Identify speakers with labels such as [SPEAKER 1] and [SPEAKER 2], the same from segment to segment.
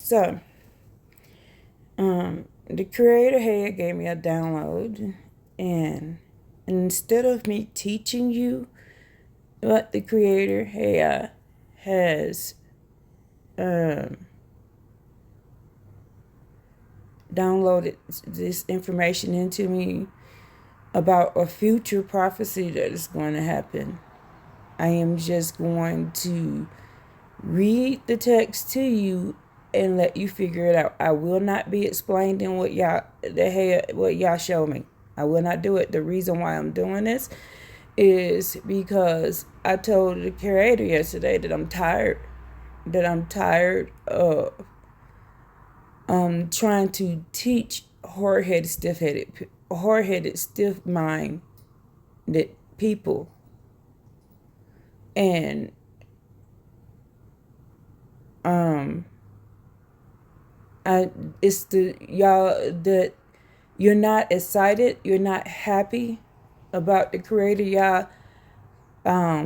[SPEAKER 1] So, the creator had gave me a download, and instead of me teaching you what the creator has downloaded this information into me about a future prophecy that is going to happen, I am just going to read the text to you and let you figure it out. I will not be explaining what y'all show me. I will not do it. The reason why I'm doing this is because I told the curator yesterday that I'm tired. That I'm tired of trying to teach hard-headed, stiff-minded people, and it's the y'all that you're not excited, you're not happy about the creator, y'all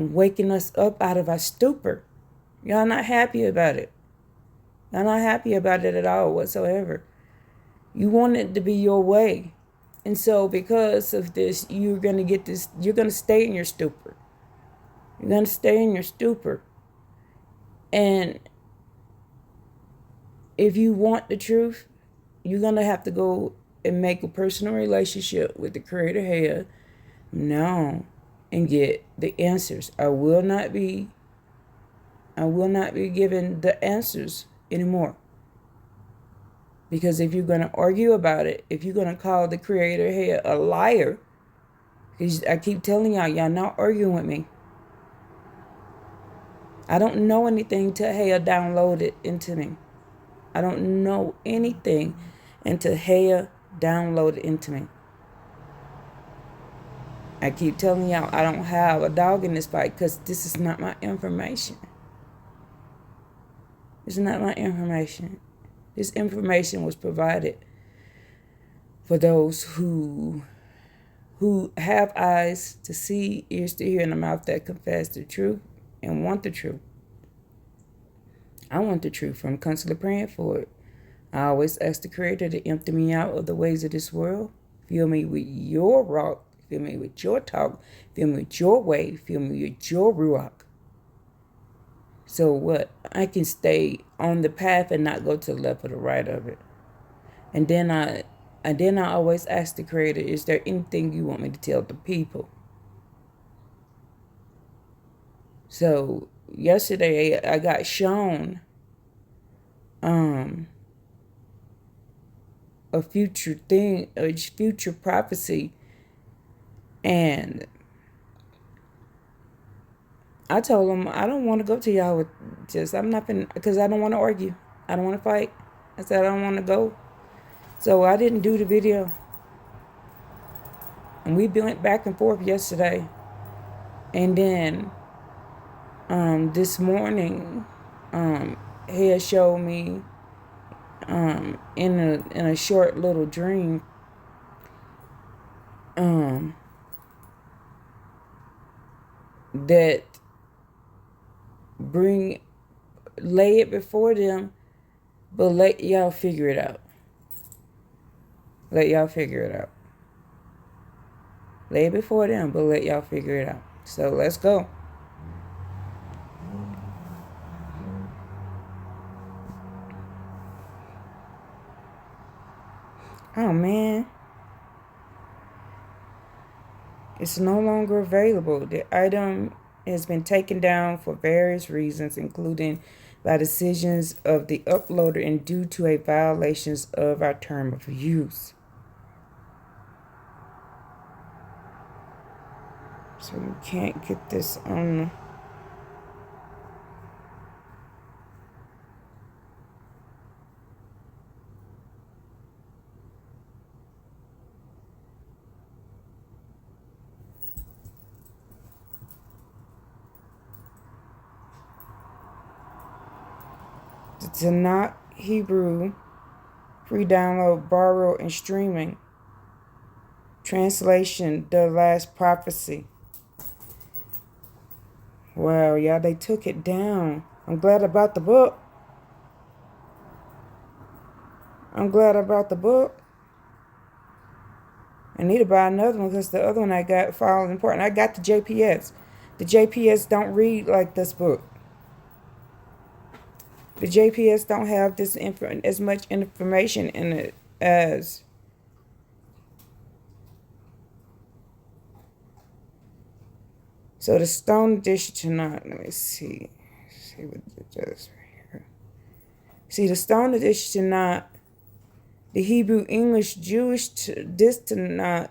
[SPEAKER 1] waking us up out of our stupor. Y'all not happy about it. Y'all not happy about it at all whatsoever. You want it to be your way. And so because of this, you're going to stay in your stupor. You're going to stay in your stupor. And if you want the truth, you're going to have to go and make a personal relationship with the creator here now and get the answers. I will not be given the answers anymore. Because if you're going to argue about it, if you're going to call the creator here a liar, because I keep telling y'all not arguing with me. I don't know anything till Haya download it into me. I don't know anything until Haya download it into me. I keep telling y'all I don't have a dog in this fight because this is not my information. It's not my information. This information was provided for those who have eyes to see, ears to hear, and a mouth that confess the truth and want the truth. I want the truth. I'm constantly praying for it. I always ask the Creator to empty me out of the ways of this world. Fill me with your rock. Fill me with your talk. Fill me with your way. Fill me with your ruach. So what? I can stay on the path and not go to the left or the right of it. And then I always ask the Creator, is there anything you want me to tell the people? So yesterday I got shown a future prophecy, and I told him I don't want to go to y'all with because I don't want to argue. I don't want to fight. I said I don't want to go. So I didn't do the video. And we went back and forth yesterday. And then this morning, he had showed me in a short little dream that lay it before them, but let y'all figure it out. Let y'all figure it out. Lay it before them, but let y'all figure it out. So let's go. Oh man. It's no longer available. The item has been taken down for various reasons, including by decisions of the uploader and due to a violations of our term of use. So you can't get this on. The Tanakh Hebrew, free download, borrow, and streaming. Translation, The Last Prophecy. Wow, y'all, they took it down. I'm glad about the book. I'm glad I bought the book. I need to buy another one because the other one I got falling apart. And I got the JPS. The JPS don't read like this book. The JPS don't have this as much information in it as so the Stone Edition tonight. Let me see what it does right here. See the Stone Edition tonight. The Hebrew, English, Jewish, this Tanakh,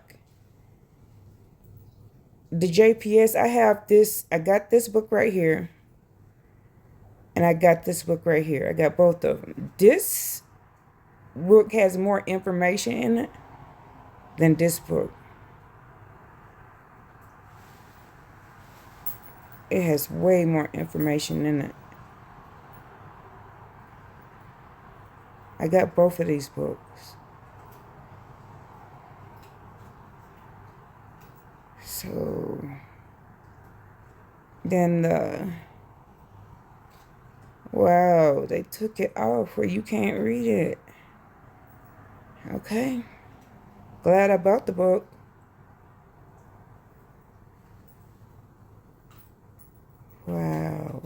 [SPEAKER 1] the JPS. I have this. I got this book right here, and I got this book right here. I got both of them. This book has more information in it than this book. It has way more information in it. I got both of these books. So then wow, they took it off where you can't read it. Okay. Glad I bought the book. Wow.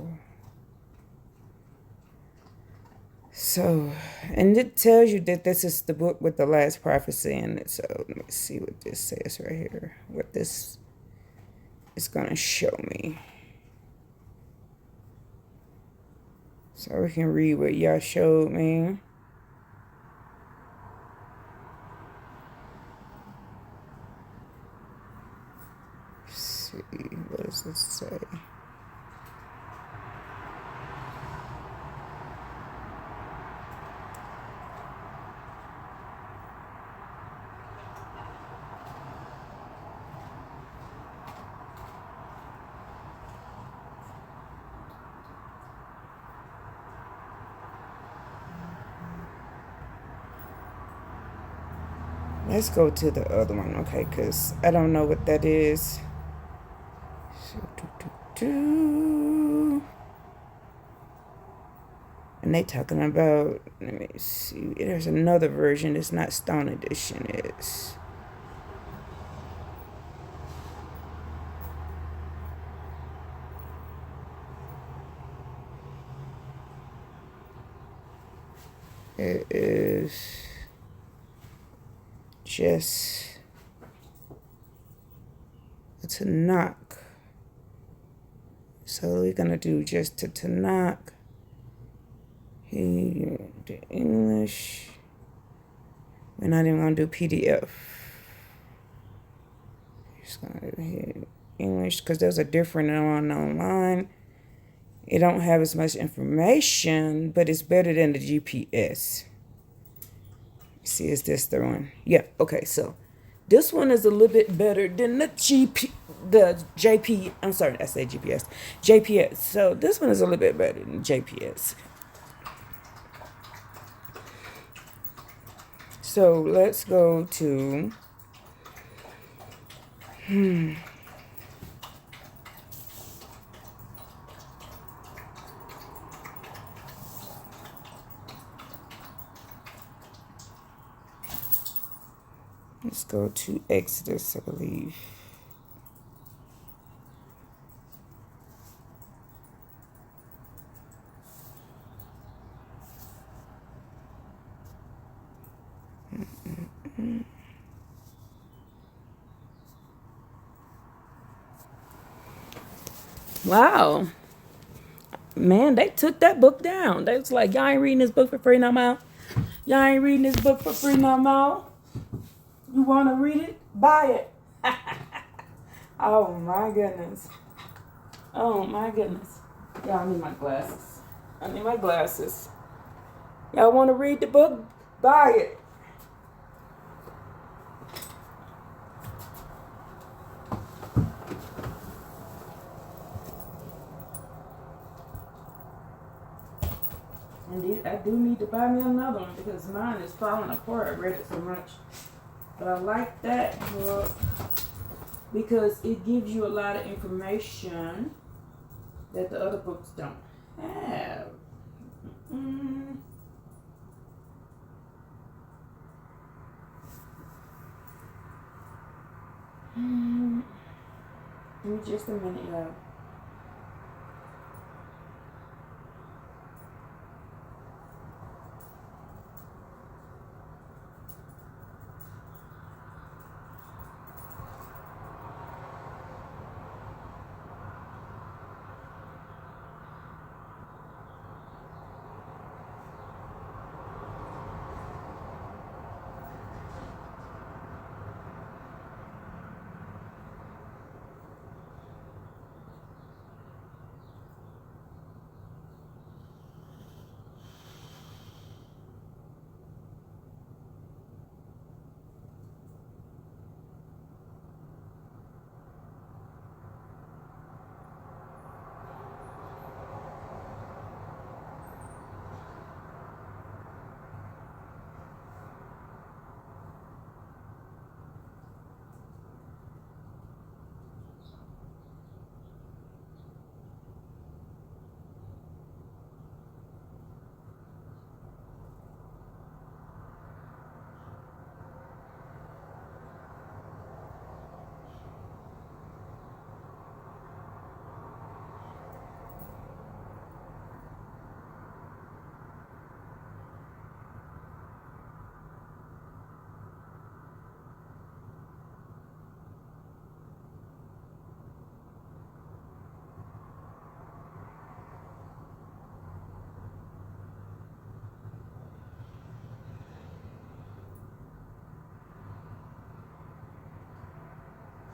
[SPEAKER 1] So, and it tells you that this is the book with the last prophecy in it. So let me see what this says right here. What this is going to show me. So we can read what y'all showed me. Let's see, what does this say? Let's go to the other one, okay, because I don't know what that is. And they talking about, let me see, there's another version. It's not Stone Edition. It is just a Tanakh. So we're going to do just a Tanakh. Here, the English. We're not even going to do PDF. Just going to hit English because those are different on online. It don't have as much information, but it's better than the GPS. See, is this the one? Yeah, okay, so this one is a little bit better than the JP, I'm sorry, I said GPS. JPS. So this one is a little bit better than JPS. So let's go to let's go to Exodus, I believe. Wow. Man, they took that book down. They was like, y'all ain't reading this book for free no more. Y'all ain't reading this book for free no more. You want to read it? Buy it. Oh, my goodness. Oh, my goodness. Y'all, I need my glasses. I need my glasses. Y'all want to read the book? Buy it. Indeed, I do need to buy me another one because mine is falling apart. I read it so much. But I like that book because it gives you a lot of information that the other books don't have. me just a minute, y'all.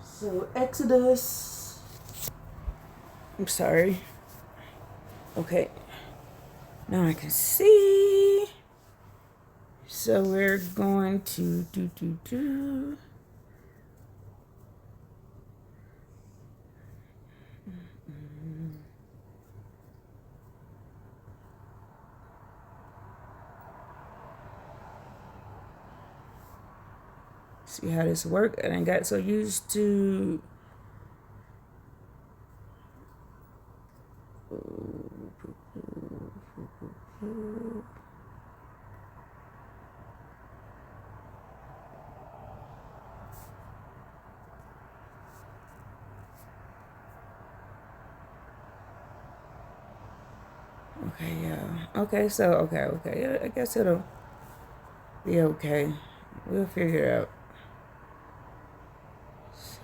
[SPEAKER 1] So Exodus. I'm sorry. Okay. Now I can see. So we're going to do. See how this work. And I got so used to. Okay, yeah. Okay, so okay. Yeah, I guess it'll be okay. We'll figure it out. So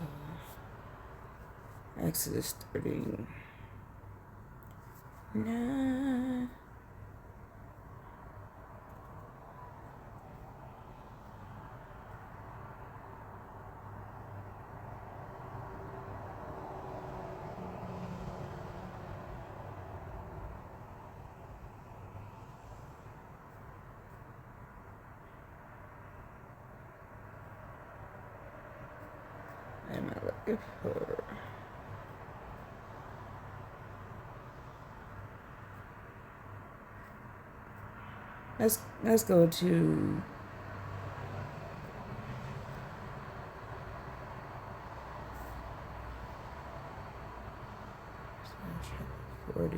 [SPEAKER 1] Exodus 39. Am I looking for? Let's go to. Chapter 40.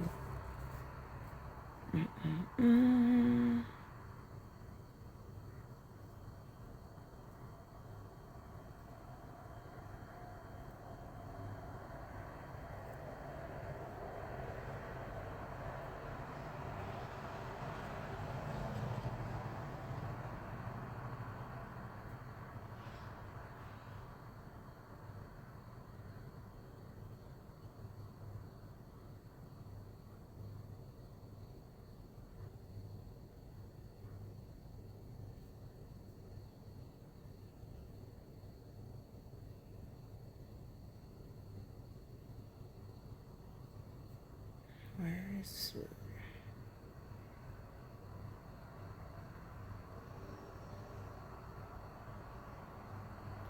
[SPEAKER 1] Where is it?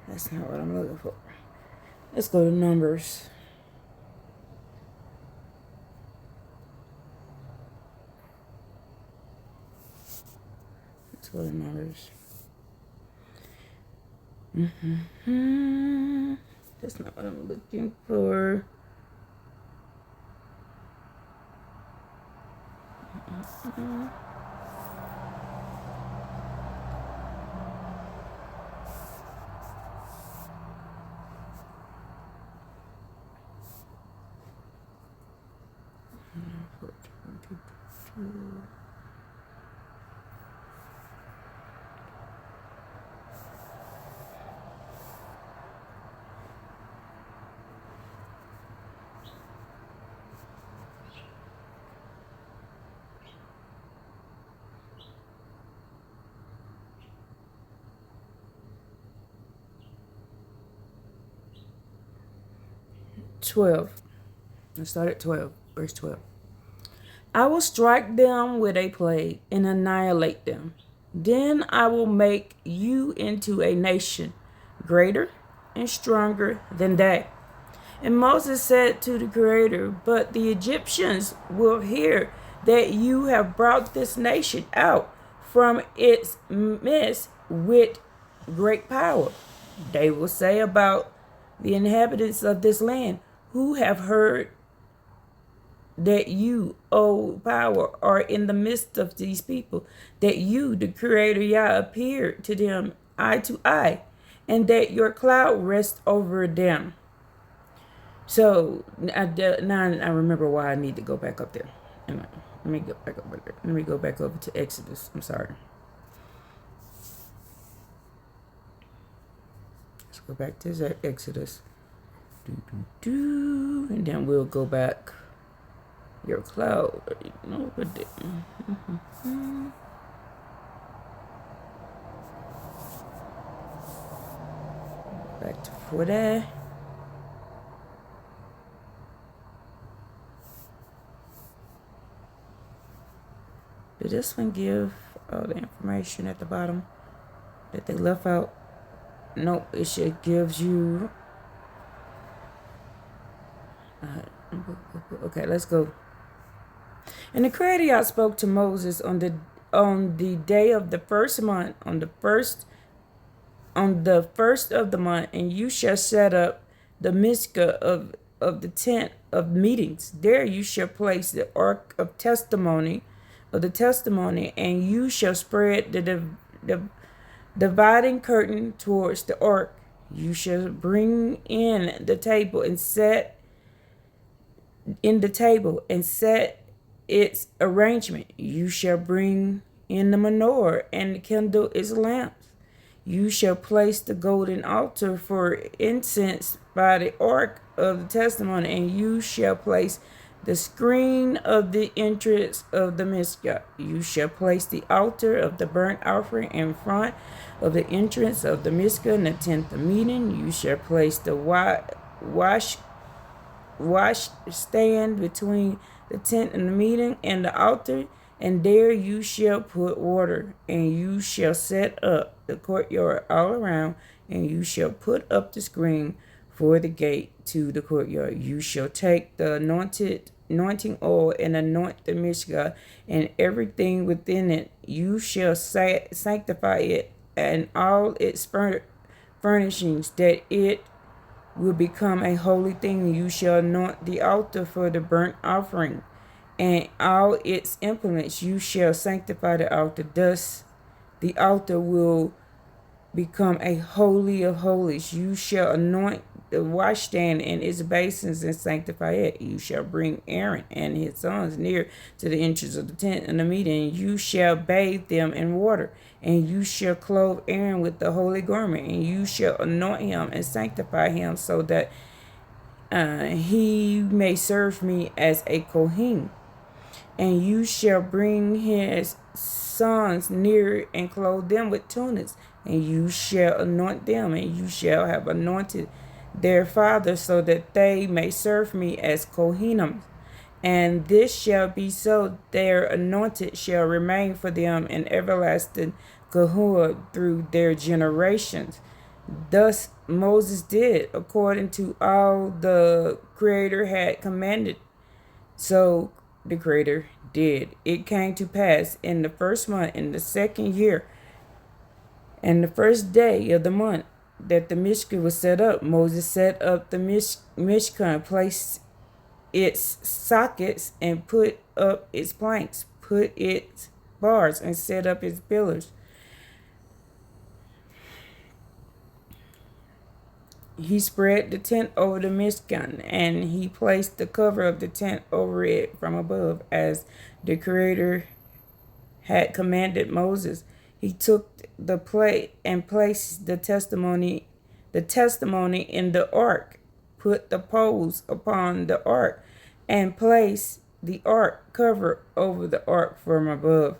[SPEAKER 1] That's not what I'm looking for. Let's go to Numbers. Let's go to Numbers. That's not what I'm looking for. 12. Let's start at 12. Verse 12. I will strike them with a plague and annihilate them. Then I will make you into a nation greater and stronger than they. And Moses said to the Creator, but the Egyptians will hear that you have brought this nation out from its midst with great power. They will say about the inhabitants of this land, who have heard that you, O power, are in the midst of these people, that you, the Creator Yah, appeared to them eye to eye, and that your cloud rests over them. So now I remember why I need to go back up there. Let me go back over there. Let me go back over to Exodus. I'm sorry. Let's go back to Exodus. And then we'll go back. Your cloud. Back to 40. Did this one give all the information at the bottom that they left out? Nope, it should gives you. Okay, let's go. And the Creator Yah spoke to Moses on the day of the first month, on the first of the month, and you shall set up the Mizpah of the tent of meetings. There you shall place the ark of the testimony, and you shall spread the dividing curtain towards the ark. You shall bring in the table and set its arrangement. You shall bring in the menorah and kindle its lamps. You shall place the golden altar for incense by the ark of the testimony, and you shall place the screen of the entrance of the Mizpah. You shall place the altar of the burnt offering in front of the entrance of the Mizpah in the tent of meeting. You shall place the wash stand between the tent and the meeting and the altar, and there you shall put water, and you shall set up the courtyard all around, and you shall put up the screen for the gate to the courtyard. You shall take the anointing oil and anoint the Mizpah and everything within it. You shall sanctify it and all its furnishings, that it will become a holy thing. You shall anoint the altar for the burnt offering and all its implements. You shall sanctify the altar. Thus the altar will become a holy of holies. You shall anoint the washstand and its basins and sanctify it. You shall bring Aaron and his sons near to the entrance of the tent and the meeting. You shall bathe them in water, and you shall clothe Aaron with the holy garment, and you shall anoint him and sanctify him, so that he may serve me as a Kohen. And you shall bring his sons near and clothe them with tunics, and you shall anoint them, and you shall have anointed their father, so that they may serve me as Kohanim. And this shall be so: their anointed shall remain for them in everlasting Kahua through their generations. Thus Moses did according to all the Creator had commanded. So the Creator did. It came to pass in the first month, in the second year, and the first day of the month, that the Mishkan was set up. Moses set up the Mishkan, placed its sockets, and put up its planks, put its bars, and set up its pillars. He spread the tent over the Mishkan, and he placed the cover of the tent over it from above, as the Creator had commanded Moses. He took the plate and placed the testimony in the ark, put the poles upon the ark, and placed the ark cover over the ark from above.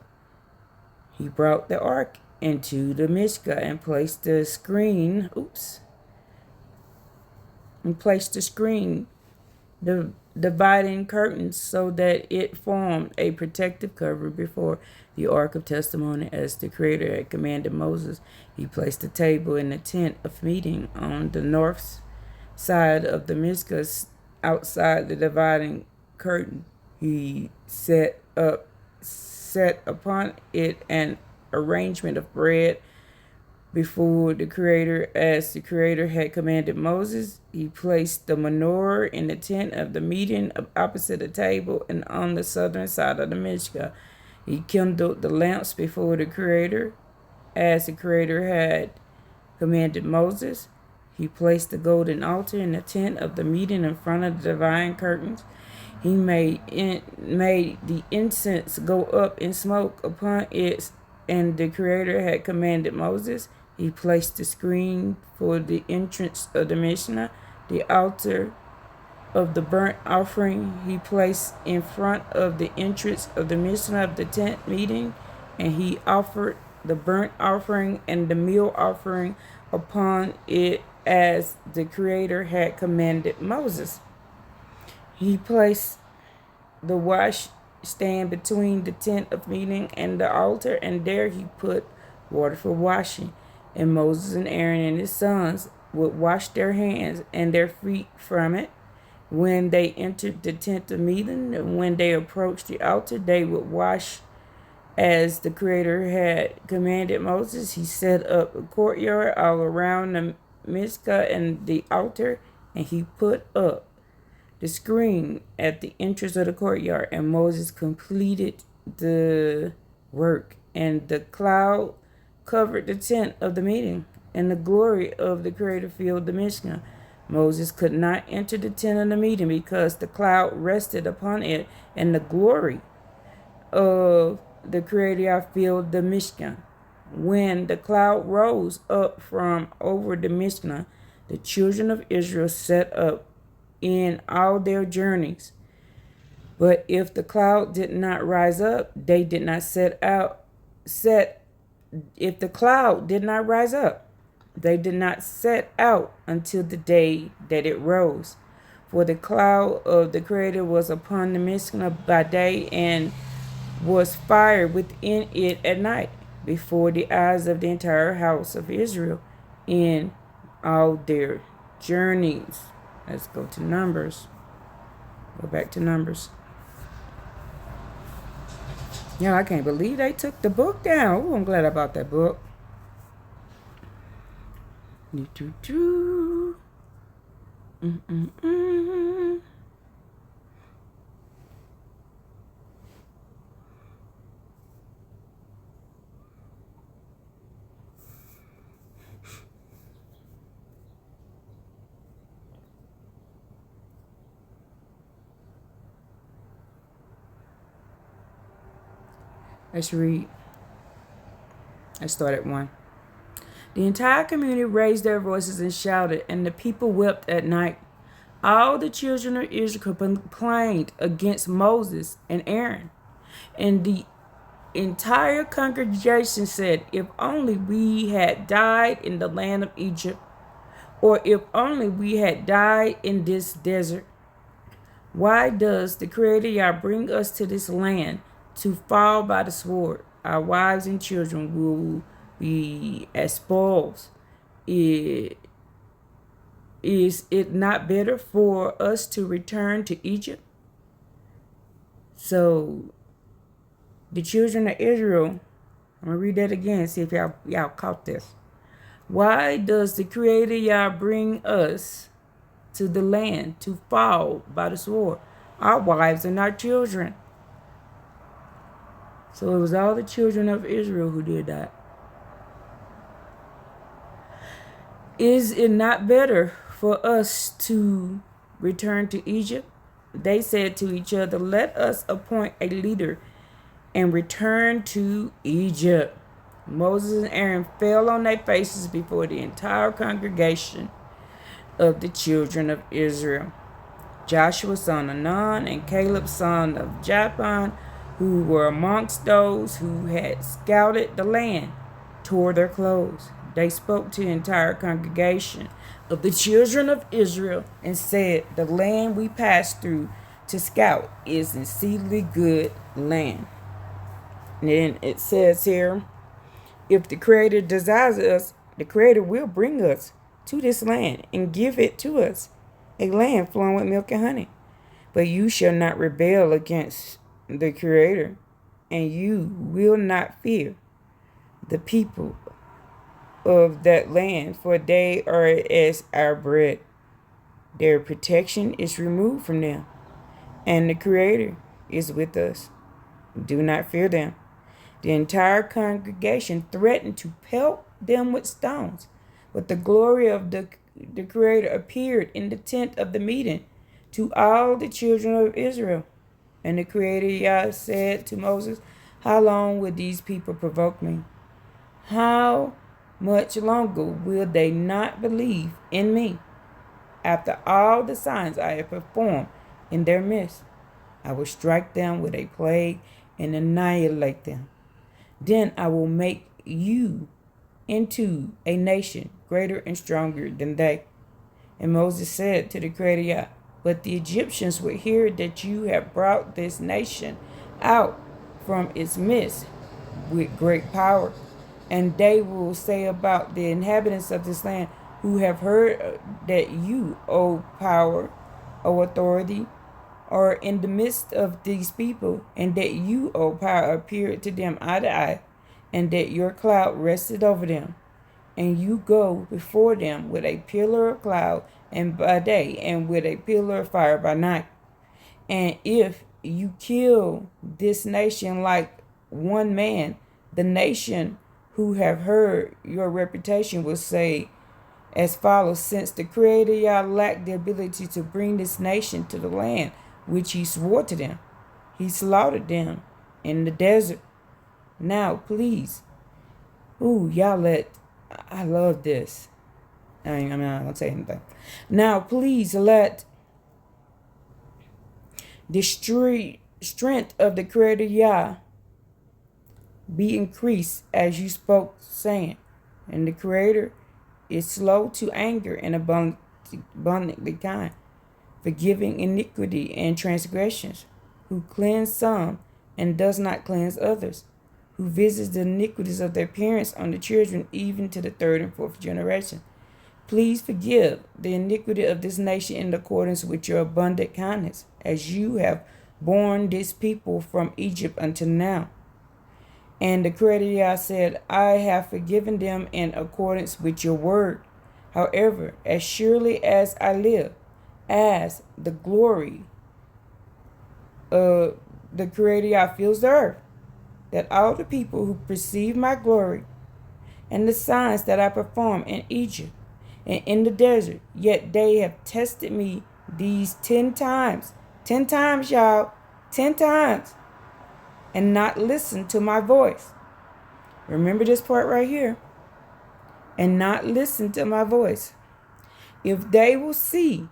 [SPEAKER 1] He brought the ark into the Mishkan and placed the screen. And placed the screen, the dividing curtains, so that it formed a protective cover before the ark of testimony, as the Creator had commanded Moses. He placed the table in the tent of meeting on the north side of the Mishkan, outside the dividing curtain. He set upon it an arrangement of bread before the Creator, as the Creator had commanded Moses. He placed the menorah in the tent of the meeting opposite the table and on the southern side of the Mishkan. He kindled the lamps before the Creator, as the Creator had commanded Moses. He placed the golden altar in the tent of the meeting in front of the divine curtains. He made the incense go up in smoke upon it, and the Creator had commanded Moses. He placed the screen for the entrance of the Mishnah, the altar of the burnt offering. He placed in front of the entrance of the Mishnah of the tent meeting, and he offered the burnt offering and the meal offering upon it, as the Creator had commanded Moses. He placed the wash stand between the tent of meeting and the altar, and there he put water for washing. And Moses and Aaron and his sons would wash their hands and their feet from it when they entered the tent of meeting. And when they approached the altar, they would wash as the Creator had commanded Moses. He set up a courtyard all around the Mizpah and the altar, and he put up the screen at the entrance of the courtyard. And Moses completed the work, and the cloud covered the tent of the meeting, and the glory of the Creator filled the Mishkan. Moses could not enter the tent of the meeting because the cloud rested upon it, and the glory of the Creator filled the Mishkan. When the cloud rose up from over the Mishkan, the children of Israel set up in all their journeys. But if the cloud did not rise up, they did not if the cloud did not rise up, they did not set out until the day that it rose. For the cloud of the Creator was upon the Mishkan by day, and was fire within it at night, before the eyes of the entire house of Israel in all their journeys. Let's go to Numbers. Go back to Numbers. Yeah, I can't believe they took the book down. Ooh, I'm glad I bought that book. Let's read. I start at 1. The entire community raised their voices and shouted, and the people wept at night. All the children of Israel complained against Moses and Aaron, and the entire congregation said, "If only we had died in the land of Egypt, or if only we had died in this desert. Why does the Creator Yah bring us to this land to fall by the sword? Our wives and children will be as spoils. Is it not better for us to return to Egypt?" So the children of Israel, I'm going to read that again, see if y'all caught this. Why does the Creator Yah bring us to the land to fall by the sword? Our wives and our children. So it was all the children of Israel who did that. Is it not better for us to return to Egypt? They said to each other, let us appoint a leader and return to Egypt. Moses and Aaron fell on their faces before the entire congregation of the children of Israel. Joshua son of Nun and Caleb son of Japhan, who were amongst those who had scouted the land, tore their clothes. They spoke to the entire congregation of the children of Israel and said, the land we passed through to scout is an exceedingly good land. And then it says here, if the Creator desires us, the Creator will bring us to this land and give it to us, a land flowing with milk and honey. But you shall not rebel against the Creator, and you will not fear the people of that land, for they are as our bread. Their protection is removed from them, and the Creator is with us. Do not fear them. The entire congregation threatened to pelt them with stones, but the glory of the Creator appeared in the tent of the meeting to all the children of Israel. And the Creator Yah said to Moses, how long will these people provoke me? How much longer will they not believe in me? After all the signs I have performed in their midst, I will strike them with a plague and annihilate them. Then I will make you into a nation greater and stronger than they. And Moses said to the Creator Yah, but the Egyptians will hear that you have brought this nation out from its midst with great power. And they will say about the inhabitants of this land, who have heard that you, O power, O authority, are in the midst of these people, and that you, O power, appeared to them eye to eye, and that your cloud rested over them, and you go before them with a pillar of cloud and by day, and with a pillar of fire by night. And if you kill this nation like one man, the nation who have heard your reputation will say as follows, since the Creator Yah lacked the ability to bring this nation to the land which he swore to them, he slaughtered them in the desert. Now please, I love this. I'm not gonna say anything. Now please let the strength of the Creator Yah be increased as you spoke, saying, and the Creator is slow to anger and abundantly kind, forgiving iniquity and transgressions, who cleanse some and does not cleanse others, who visits the iniquities of their parents on the children, even to the third and fourth generation. Please forgive the iniquity of this nation in accordance with your abundant kindness, as you have borne this people from Egypt until now. And the Creator Yah said, I have forgiven them in accordance with your word. However, as surely as I live, as the glory of the Creator Yah fills the earth, that all the people who perceive my glory and the signs that I perform in Egypt and in the desert, yet they have tested me these 10 times. 10 times, y'all. 10 times. And not listened to my voice. Remember this part right here. And not listen to my voice. If they will see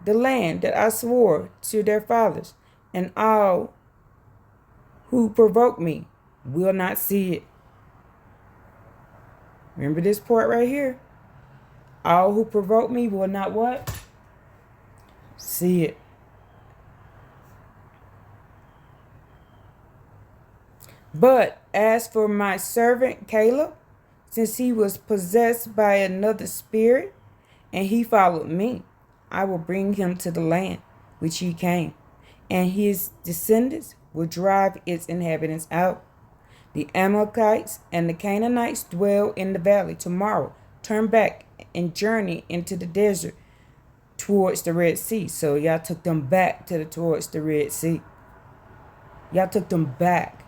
[SPEAKER 1] the land that I swore to their fathers, and all who provoke me will not see it. Remember this part right here. All who provoke me will not what? See it. But as for my servant Caleb, since he was possessed by another spirit, and he followed me, I will bring him to the land which he came, and his descendants will drive its inhabitants out. The Amalekites and the Canaanites dwell in the valley. Tomorrow, turn back and journey into the desert towards the Red Sea. So y'all took them back towards the Red Sea. Y'all took them back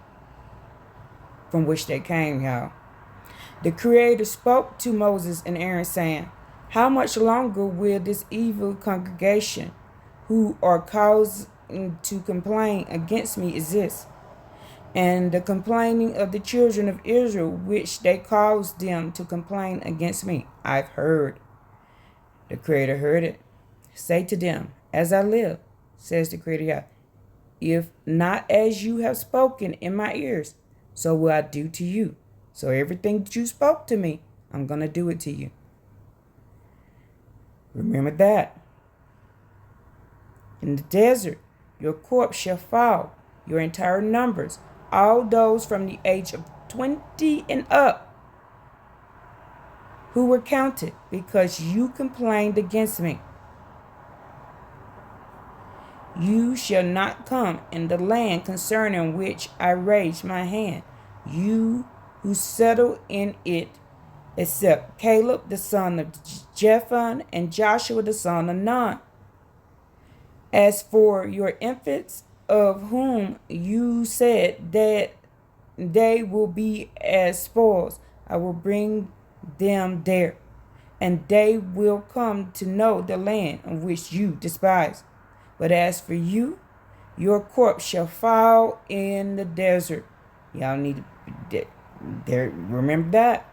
[SPEAKER 1] from which they came, y'all. The Creator spoke to Moses and Aaron, saying, How much longer will this evil congregation who are caused to complain against me exist? And the complaining of the children of Israel, which they caused them to complain against me, I've heard. The Creator heard it. Say to them, as I live, says the Creator God, if not as you have spoken in my ears, so will I do to you. So everything that you spoke to me, I'm going to do it to you. Remember that. In the desert, your corpse shall fall, your entire numbers, all those from the age of 20 and up who were counted, because you complained against me. You shall not come in the land concerning which I raised my hand, you who settle in it, except Caleb the son of Jephunneh and Joshua the son of Nun. As for your infants, of whom you said that they will be as spoils, I will bring them there, and they will come to know the land of which you despise. But as for you, your corpse shall fall in the desert. Y'all need to remember that.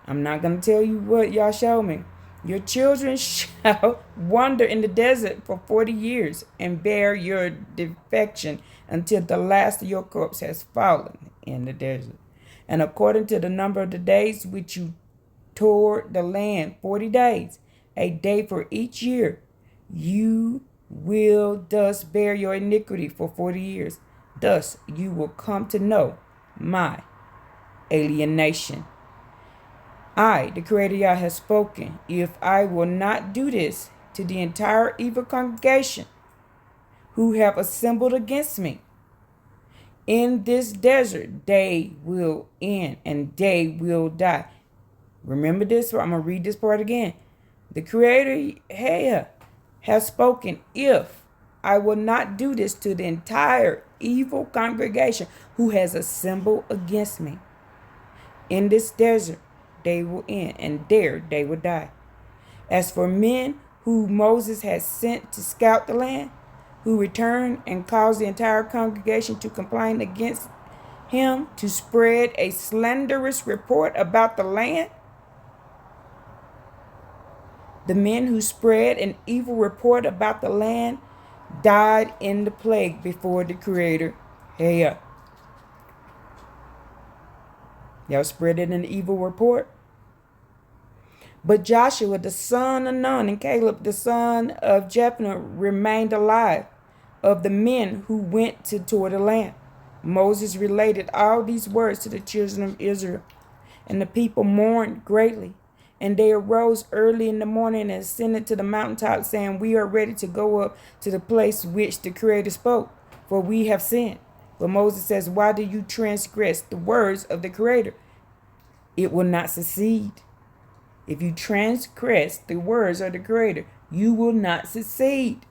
[SPEAKER 1] I'm not going to tell you what y'all show me. Your children shall wander in the desert for 40 years and bear your defection until the last of your corpse has fallen in the desert. And according to the number of the days which you toward the land, 40 days, a day for each year, you will thus bear your iniquity for 40 years. Thus you will come to know my alienation. I, the Creator Yah, has spoken. If I will not do this to the entire evil congregation who have assembled against me in this desert, they will end and they will die. Remember this, I'm going to read this part again. The Creator Yah has spoken. If I will not do this to the entire evil congregation who has assembled against me in this desert, they will end, and there they will die. As for men who Moses has sent to scout the land, who returned and caused the entire congregation to complain against him, to spread a slanderous report about the land, the men who spread an evil report about the land died in the plague before the Creator. Hey, y'all spread an evil report. But Joshua the son of Nun and Caleb the son of Jephunneh remained alive, of the men who went to tour the land. Moses related all these words to the children of Israel, and the people mourned greatly. And they arose early in the morning and ascended to the mountaintop, saying, we are ready to go up to the place which the Creator spoke, for we have sinned. But Moses says, why do you transgress the words of the Creator? It will not succeed. If you transgress the words of the Creator, you will not succeed.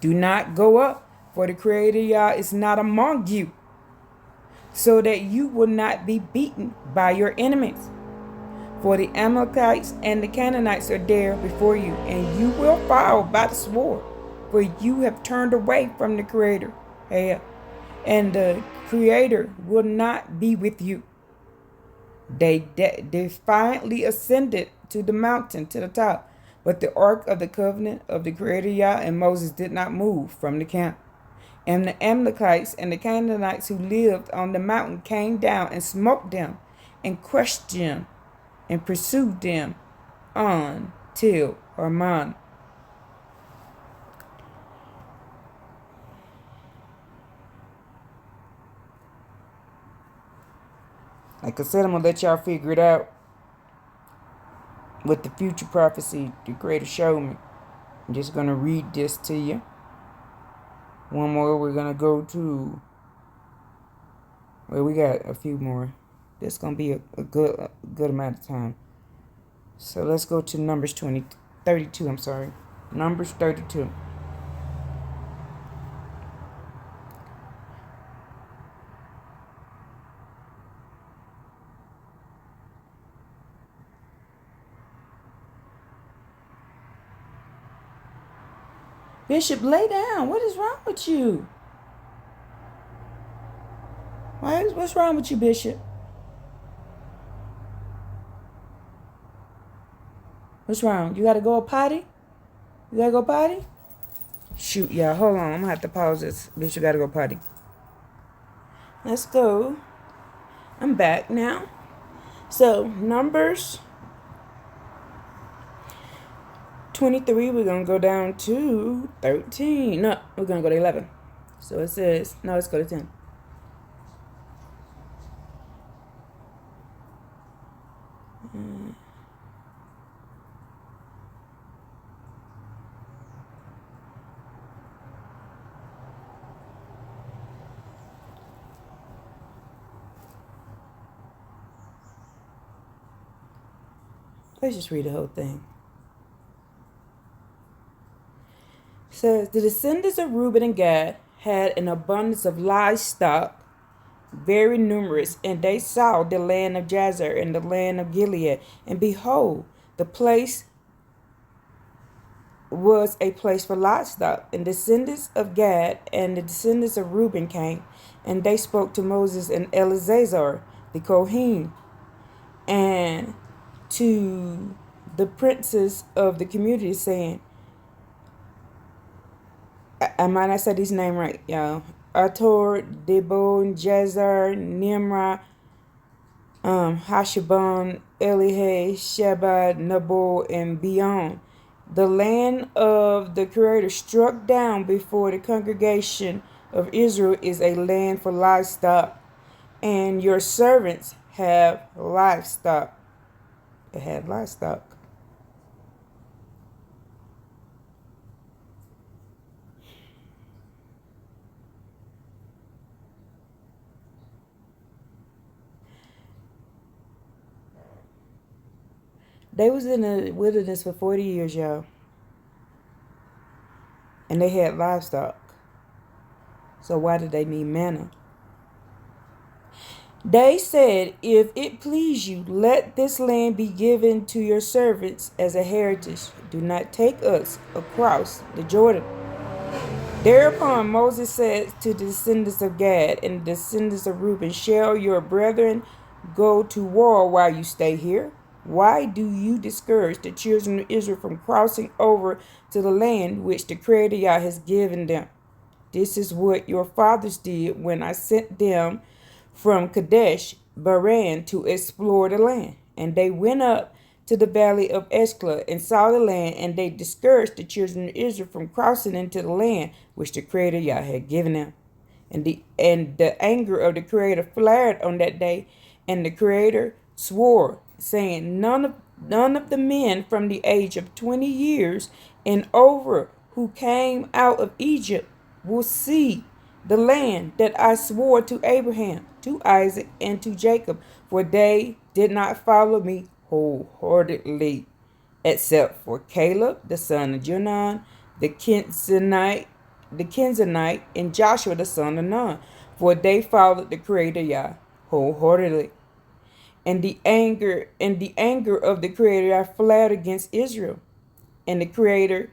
[SPEAKER 1] Do not go up, for the Creator Yah is not among you, so that you will not be beaten by your enemies. For the Amalekites and the Canaanites are there before you, and you will fall by the sword, for you have turned away from the Creator. And the Creator will not be with you. They defiantly ascended to the mountain, to the top. But the ark of the covenant of the Creator Yah and Moses did not move from the camp. And the Amalekites and the Canaanites who lived on the mountain came down and smote them and crushed them and pursued them on till Hermon. Like I said, I'm going to let y'all figure it out with the future prophecy the Creator showed me. I'm just going to read this to you. One more, we're going to go to, well, we got a few more. This is going to be a good amount of time. So let's go to Numbers 32, I'm sorry. Numbers 32. Bishop, lay down. What is wrong with you? What's wrong with you, Bishop? What's wrong? You gotta go potty? You gotta go potty? Shoot, y'all. Hold on. I'm gonna have to pause this. Bishop gotta go potty. Let's go. I'm back now. So, Numbers 23, we're going to go down to 13. No, we're going to go to 11. So it says, no, let's go to 10. Let's just read the whole thing. It says, the descendants of Reuben and Gad had an abundance of livestock, very numerous, and they saw the land of Jazer and the land of Gilead. And behold, the place was a place for livestock. And the descendants of Gad and the descendants of Reuben came, and they spoke to Moses and Eleazar the Kohen, and to the princes of the community, saying, I might not say his name right, y'all. Ator, Dibon, Jazer, Nimrah, Hashabon, Elihe, Shabbat, Nabal, and beyond. The land of the Creator struck down before the congregation of Israel is a land for livestock, and your servants have livestock. They had livestock. They was in the wilderness for 40 years, y'all. And they had livestock. So why did they need manna? They said, if it please you, let this land be given to your servants as a heritage. Do not take us across the Jordan. Thereupon Moses said to the descendants of Gad and the descendants of Reuben, shall your brethren go to war while you stay here? Why do you discourage the children of Israel from crossing over to the land which the Creator Yah has given them? This is what your fathers did when I sent them from Kadesh Barran to explore the land. And they went up to the valley of Eshcol and saw the land, and they discouraged the children of Israel from crossing into the land which the Creator Yah had given them. And the anger of the Creator flared on that day, and the Creator swore, saying, none of the men from the age of 20 years and over who came out of Egypt will see the land that I swore to Abraham, to Isaac, and to Jacob, for they did not follow me wholeheartedly, except for Caleb, the son of Jephunneh, the Kenizzite, and Joshua, the son of Nun, for they followed the Creator Yah wholeheartedly. And the anger of the Creator Yah fled against Israel, and the Creator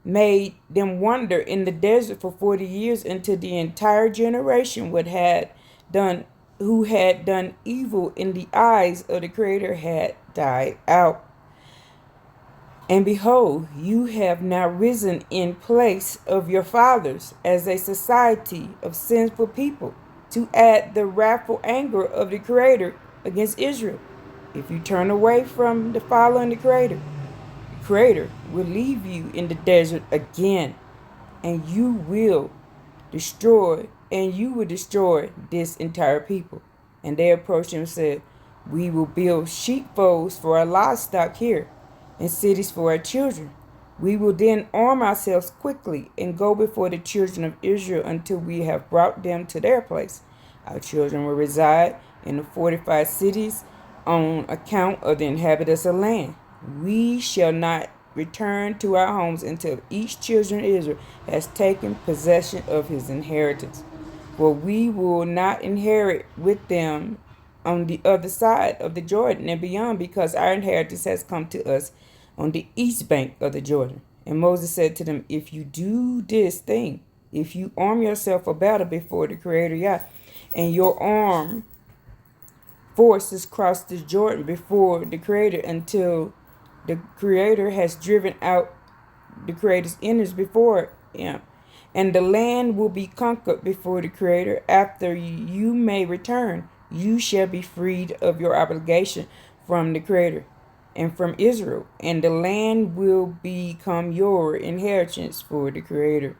[SPEAKER 1] made them wander in the desert for 40 years until the entire generation who had done evil in the eyes of the Creator had died out. And behold, you have now risen in place of your fathers as a society of sinful people, to add the wrathful anger of the Creator against Israel. If you turn away from the following the Creator will leave you in the desert again, and you will destroy this entire people. And they approached him and said, we will build sheepfolds for our livestock here, and cities for our children. We will then arm ourselves quickly and go before the children of Israel until we have brought them to their place. Our children will reside in the fortified cities on account of the inhabitants of the land. We shall not return to our homes until each children of Israel has taken possession of his inheritance. For we will not inherit with them on the other side of the Jordan and beyond, because our inheritance has come to us on the east bank of the Jordan. And Moses said to them, if you do this thing, if you arm yourself for battle before the Creator Yah, and your armed forces cross the Jordan before the Creator until the Creator has driven out the Creator's enemies before him, and the land will be conquered before the Creator. After you may return, you shall be freed of your obligation from the Creator and from Israel, and the land will become your inheritance for the Creator,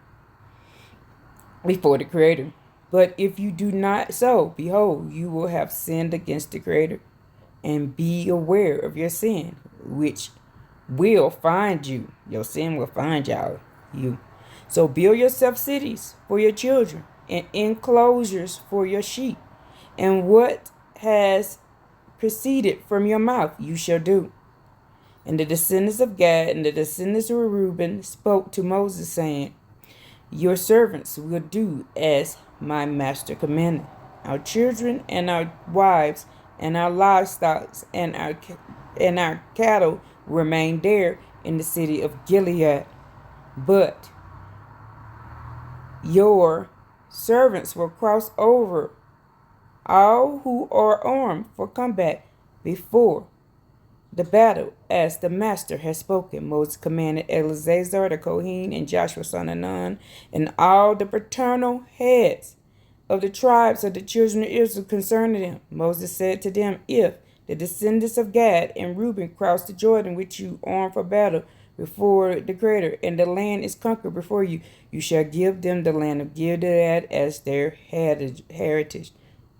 [SPEAKER 1] before the Creator. But if you do not so, behold, you will have sinned against the Creator, and be aware of your sin, which will find you. Your sin will find you. So build yourself cities for your children, and enclosures for your sheep, and what has proceeded from your mouth you shall do. And the descendants of Gad and the descendants of Reuben spoke to Moses, saying, your servants will do as my master commanded. Our children and our wives and our livestock and our cattle remain there in the city of Gilead. But your servants will cross over, all who are armed for combat, before the battle, as the master has spoken. Moses commanded Eleazar the Kohen and Joshua son of Nun and all the paternal heads of the tribes of the children of Israel concerning them. Moses said to them, if the descendants of Gad and Reuben cross the Jordan, which you arm for battle before the Creator, and the land is conquered before you, you shall give them the land of Gilead as their heritage.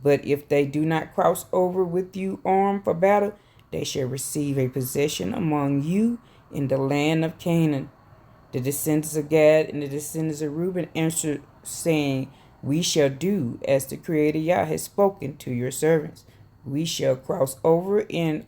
[SPEAKER 1] But if they do not cross over with you armed for battle, they shall receive a possession among you in the land of Canaan. The descendants of Gad and the descendants of Reuben answered, saying, we shall do as the Creator Yah has spoken to your servants. We shall cross over in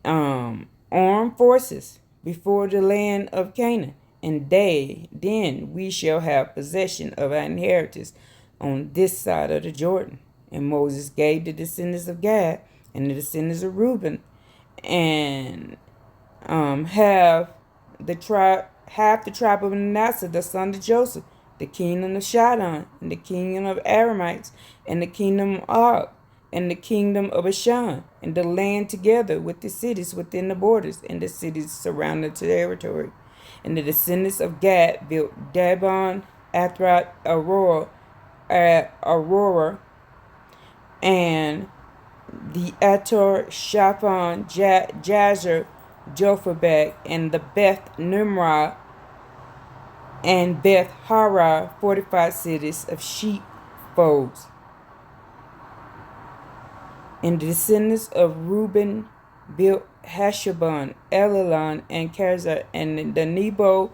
[SPEAKER 1] armed forces before the land of Canaan, and then we shall have possession of our inheritance on this side of the Jordan. And Moses gave the descendants of Gad and the descendants of Reuben and half the tribe of Manasseh, the son of Joseph, the kingdom of Shadon, and the kingdom of Aramites, and the kingdom of Og, and the kingdom of Bashan, and the land together with the cities within the borders, and the cities surrounding the territory. And the descendants of Gad built Dabon, Athroth, Aurora, and the Ator, Shaphan, Jazer, Jophebed, and the Beth Nimrah and Beth Hara, fortified cities of sheepfolds. And the descendants of Reuben built Heshbon, Elilon, and Kezer, and the Nebo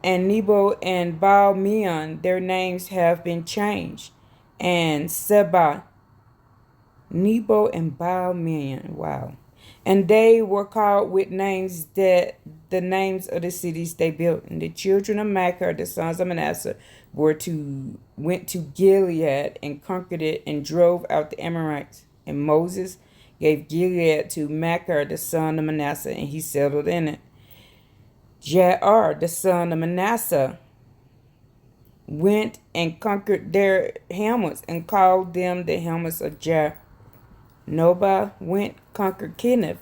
[SPEAKER 1] and Baal Meon. Their names have been changed, and Seba, Nebo and Baal Meon. Wow. And they were called with names that the names of the cities they built. And the children of Machir, the sons of Manasseh, went to Gilead and conquered it and drove out the Amorites. And Moses gave Gilead to Machir, the son of Manasseh, and he settled in it. Jair, the son of Manasseh, went and conquered their hamlets and called them the hamlets of Jair. Noba went conquered Kenneth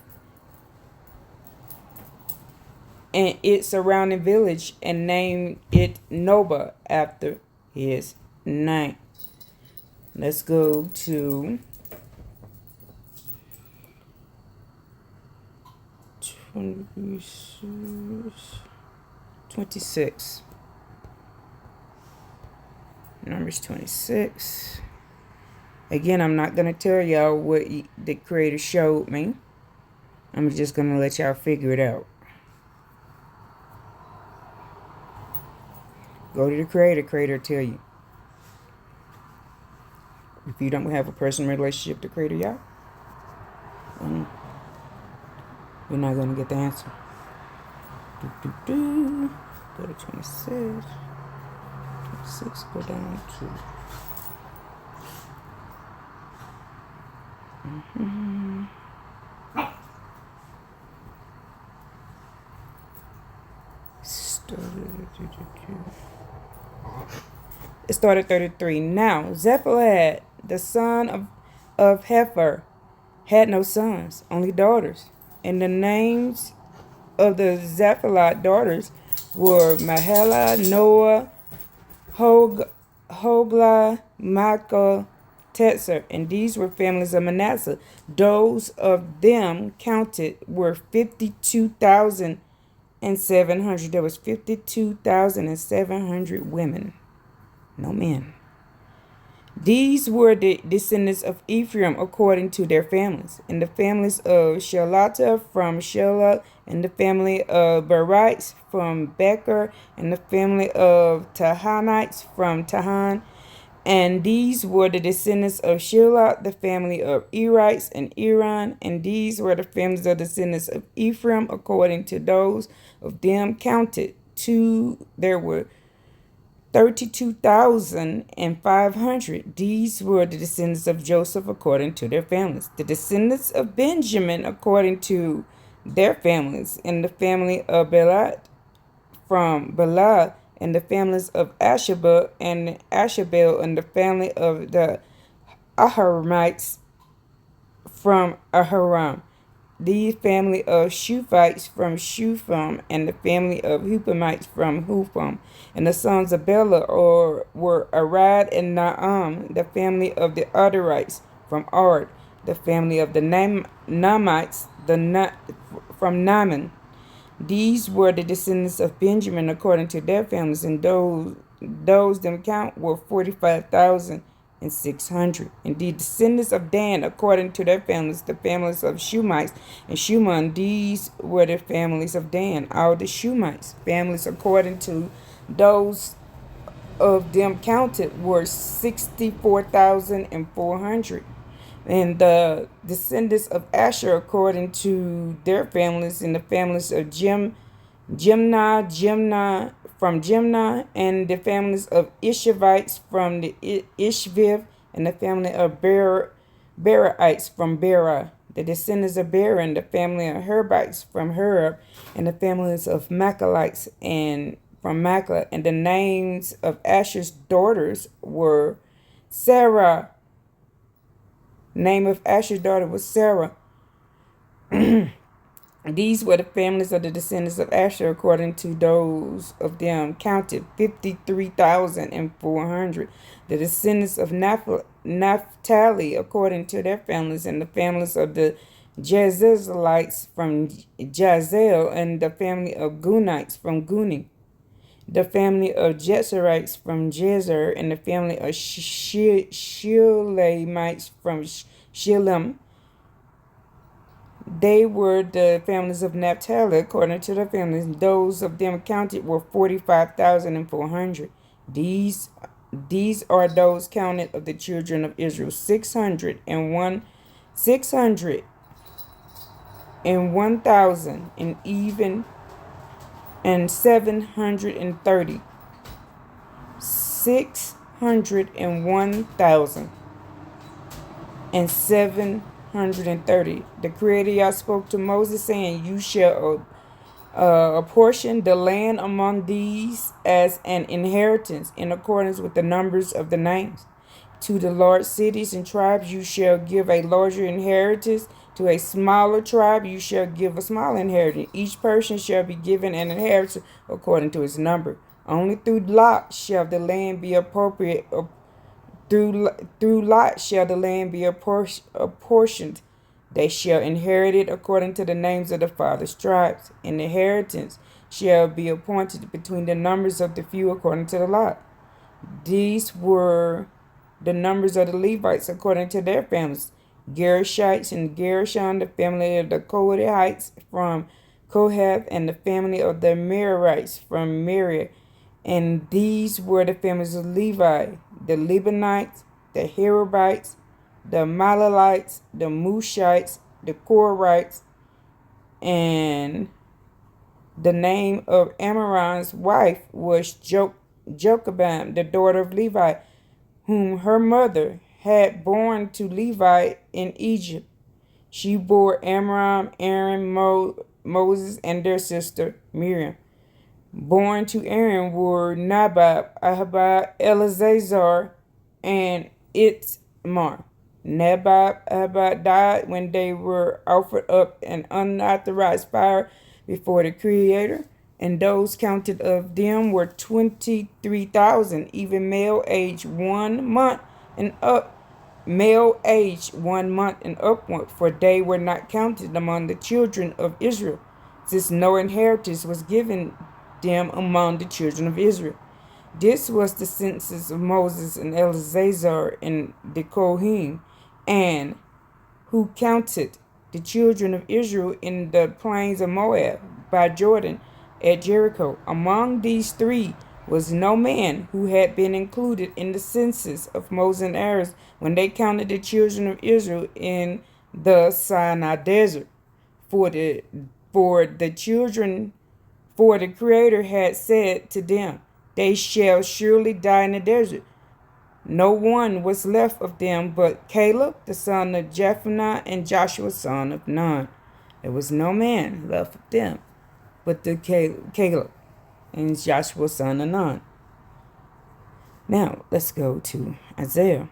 [SPEAKER 1] and its surrounding village and named it Noba after his name. Let's go to 26. Numbers 26. Again, I'm not going to tell y'all what the Creator showed me. I'm just going to let y'all figure it out. Go to the Creator. Creator will tell you. If you don't have a personal relationship with the Creator, y'all, you're not going to get the answer. Go to 26. 26, go down to... It started 33. Now, Zephaniah, the son of Hefer, had no sons, only daughters. And the names of the Zephaniah daughters were Mahela, Noah, Hogla, Michael, Tetzer, and these were families of Manasseh. Those of them counted were 52,700. There was 52,700 women, no men. These were the descendants of Ephraim according to their families. And the families of Shelatah from Shelah, and the family of Berites from Becher, and the family of Tahanites from Tahan. And these were the descendants of Shelah, the family of Erites and Iran. And these were the families of the descendants of Ephraim according to those of them counted. There were 32,500. These were the descendants of Joseph according to their families. The descendants of Benjamin according to their families. And the family of Belad from Belad. And the families of Ashabel and Ashabel. And the family of the Aharamites from Aharam. The family of Shuphites from Shupham, and the family of Hupamites from Hupham. And the sons of Bela were Arad and Naam, the family of the Arderites from Ard, the family of the Naamites from Naaman. These were the descendants of Benjamin according to their families, and those them count were 45,600. And the descendants of Dan according to their families, the families of Shumites and Shuman. These were the families of Dan, all the Shumites. Families according to those of them counted were 64,400. And the descendants of Asher according to their families, and the families of Jimnah from Jimnah, and the families of Ishavites from the Ishviv, and the family of Beraites from Bera. The descendants of Bera, and the family of Herbites from Herb, and the families of Machalites and from Machlah. And the names of Asher's daughters were Sarah. Name of Asher's daughter was Sarah. These were the families of the descendants of Asher according to those of them counted 53,400. The descendants of Naphtali according to their families, and the families of the Jezreelites from Jazel, and the family of Gunites from Guni. The family of Jezerites from Jezer, and the family of Shilemites from Shilem. They were the families of Naphtali according to their families. Those of them counted were 45,400. These are those counted of the children of Israel, 601,000, and even and 730. 601,730. The Creator Yah spoke to Moses, saying, "You shall apportion the land among these as an inheritance in accordance with the numbers of the names. To the large cities and tribes you shall give a larger inheritance. To a smaller tribe you shall give a small inheritance. Each person shall be given an inheritance according to his number. Only through lot shall the land be appropriate. Through lot shall the land be apportioned. They shall inherit it according to the names of the fathers' tribes. And the inheritance shall be appointed between the numbers of the few according to the lot." These were the numbers of the Levites according to their families. Gershites and Gershon, the family of the Kohathites from Kohath, and the family of the Merarites from Merari. And these were the families of Levi: the Libanites, the Herabites, the Malalites, the Mushites, the Korites. And the name of Amram's wife was Jochebed, the daughter of Levi, whom her mother had born to Levi in Egypt. She bore Amram, Aaron, Moses, and their sister Miriam. born to Aaron were Nabab, Ahabab, Eleazar, and Itmar. Nabab, Ahabab died when they were offered up an unauthorized fire before the Creator, and those counted of them were 23,000, even male aged 1 month and upward, for they were not counted among the children of Israel, since no inheritance was given them among the children of Israel. This was the census of Moses and Eleazar and the Kohen, and who counted the children of Israel in the plains of Moab by Jordan at Jericho. Among these three was no man who had been included in the census of Moses and Aaron when they counted the children of Israel in the Sinai desert. For the children, for the Creator had said to them, they shall surely die in the desert. No one was left of them but Caleb, the son of Jephunneh, and Joshua, son of Nun. There was no man left of them but the Caleb and Joshua, son of Nun. Now, let's go to Isaiah.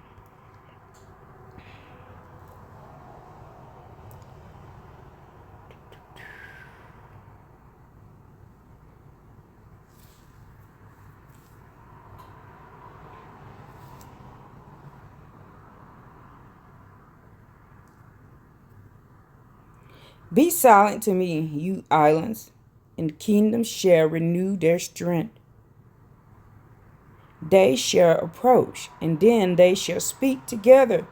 [SPEAKER 1] Be silent to me, you islands, and kingdoms shall renew their strength. They shall approach, and then they shall speak together.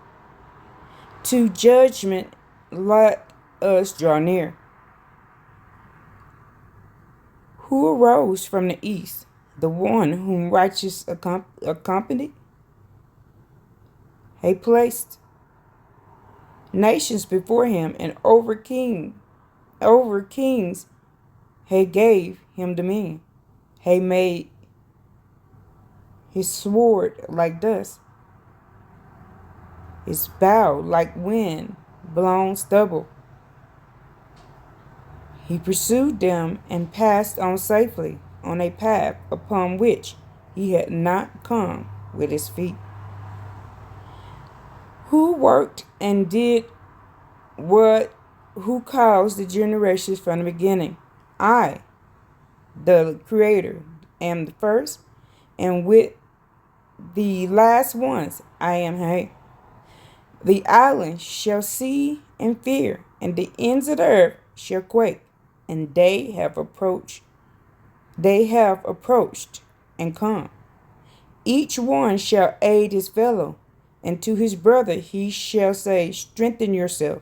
[SPEAKER 1] To judgment let us draw near. Who arose from the east, the one whom righteous accompanied? He placed nations before him, and over kings he gave him dominion. He made his sword like dust, his bow like wind blown stubble. He pursued them and passed on safely on a path upon which he had not come with his feet. Who worked and did what? Who caused the generations from the beginning? I, the Creator, am the first, and with the last ones I am He. The islands shall see and fear, and the ends of the earth shall quake, and they have approached and come. Each one shall aid his fellow, and to his brother he shall say, strengthen yourself.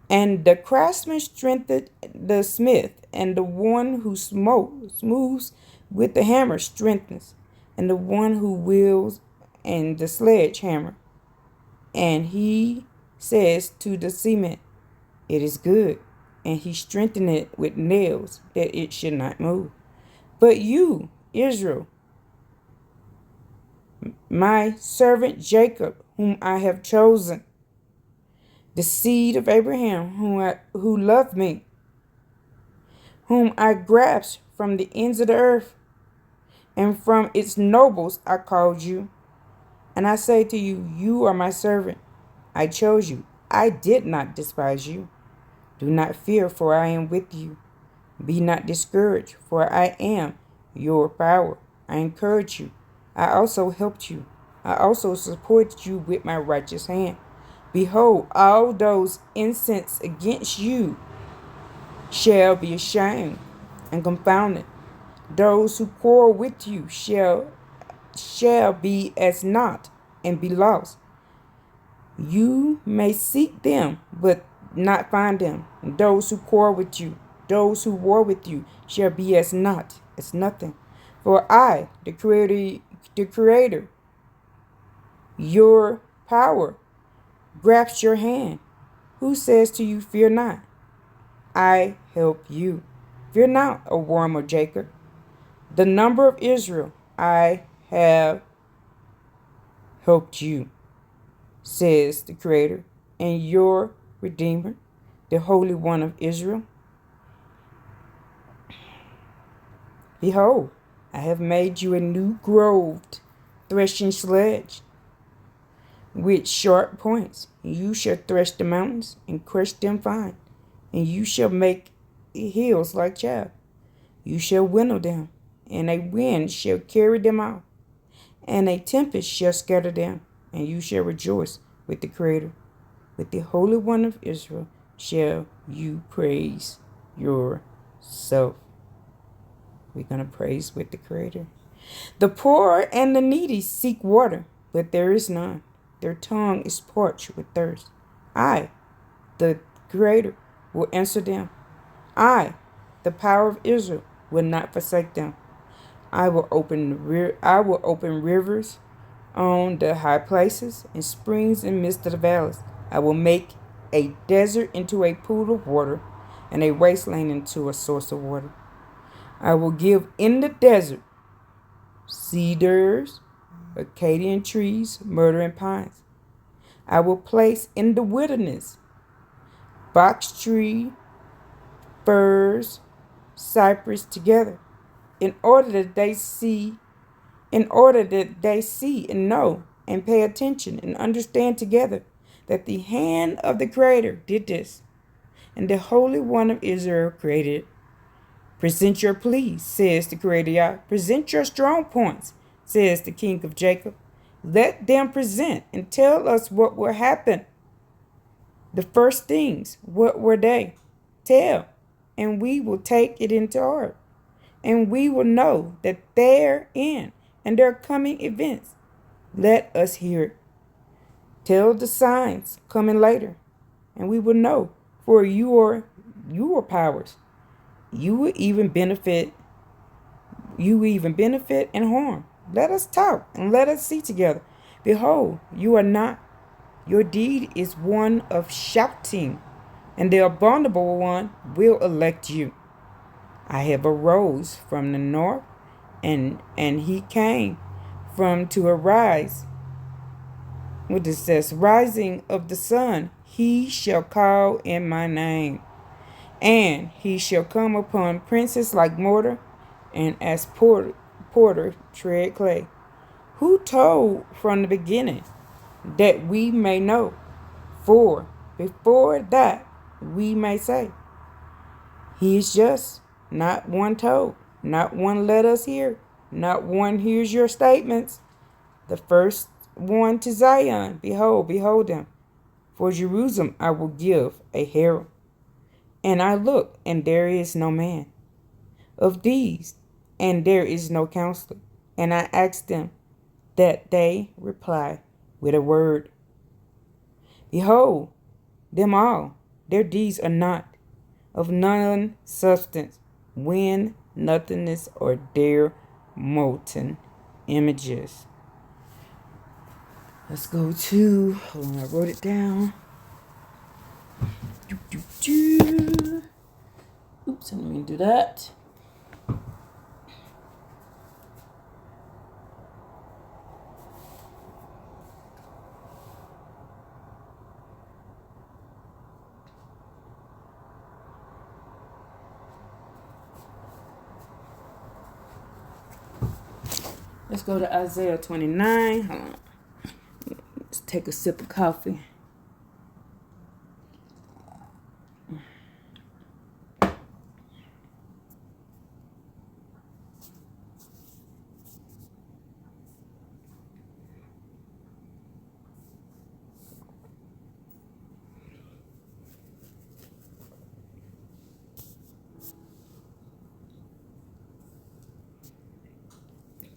[SPEAKER 1] And the craftsman strengthened the smith, and the one who smooths with the hammer strengthens, and the one who wields and the sledgehammer. And he says to the cement, it is good, and he strengthened it with nails, that it should not move. But you, Israel, my servant Jacob, whom I have chosen, the seed of Abraham, who loved me, whom I grasped from the ends of the earth, and from its nobles I called you. And I say to you, you are my servant. I chose you. I did not despise you. Do not fear, for I am with you. Be not discouraged, for I am your power. I encourage you. I also helped you. I also supported you with my righteous hand. Behold, all those incensed against you shall be ashamed and confounded. Those who quarrel with you shall be as naught and be lost. You may seek them, but not find them. And those who quarrel with you, those who war with you, shall be as naught, as nothing. For I, the Creator, your power, grasps your hand. Who says to you, fear not? I help you. Fear not, O worm of Jacob. The number of Israel, I have helped you, says the Creator, and your Redeemer, the Holy One of Israel. Behold, I have made you a new groved threshing sledge with sharp points. You shall thresh the mountains and crush them fine, and you shall make hills like chaff. You shall winnow them, and a wind shall carry them off, and a tempest shall scatter them, and you shall rejoice with the Creator. With the Holy One of Israel shall you praise yourself. We're going to praise with the Creator. The poor and the needy seek water, but there is none. Their tongue is parched with thirst. I, the Creator, will answer them. I, the power of Israel, will not forsake them. I will open rivers on the high places and springs in the midst of the valleys. I will make a desert into a pool of water and a wasteland into a source of water. I will give in the desert cedars, Acadian trees, myrtle and pines. I will place in the wilderness box tree, firs, cypress together, in order that they see and know and pay attention and understand together that the hand of the Creator did this, and the Holy One of Israel created it. Present your pleas, says the Creator Yah. Present your strong points, says the King of Jacob. Let them present and tell us what will happen. The first things, what were they? Tell, and we will take it into heart, and we will know that they're in and their coming events. Let us hear it. Tell the signs coming later, and we will know, for your powers. You will even benefit and harm. Let us talk and let us see together. Behold, you are not. Your deed is one of shouting, and the abominable one will elect you. I have arose from the north, and he came from to arise. What it says, rising of the sun, he shall call in my name. And he shall come upon princes like mortar, and as porter tread clay. Who told from the beginning, that we may know? For before that we may say, he is just, not one told, not one let us hear, not one hears your statements. The first one to Zion, behold them. For Jerusalem I will give a herald. And I look, and there is no man of these, and there is no counselor. And I asked them, that they reply with a word. Behold, them all, their deeds are not of none substance, wind, nothingness, or their molten images. Let's go to, hold on, I wrote it down. Oops, I didn't mean to do that. Let's go to Isaiah 29. Hold on. Let's take a sip of coffee.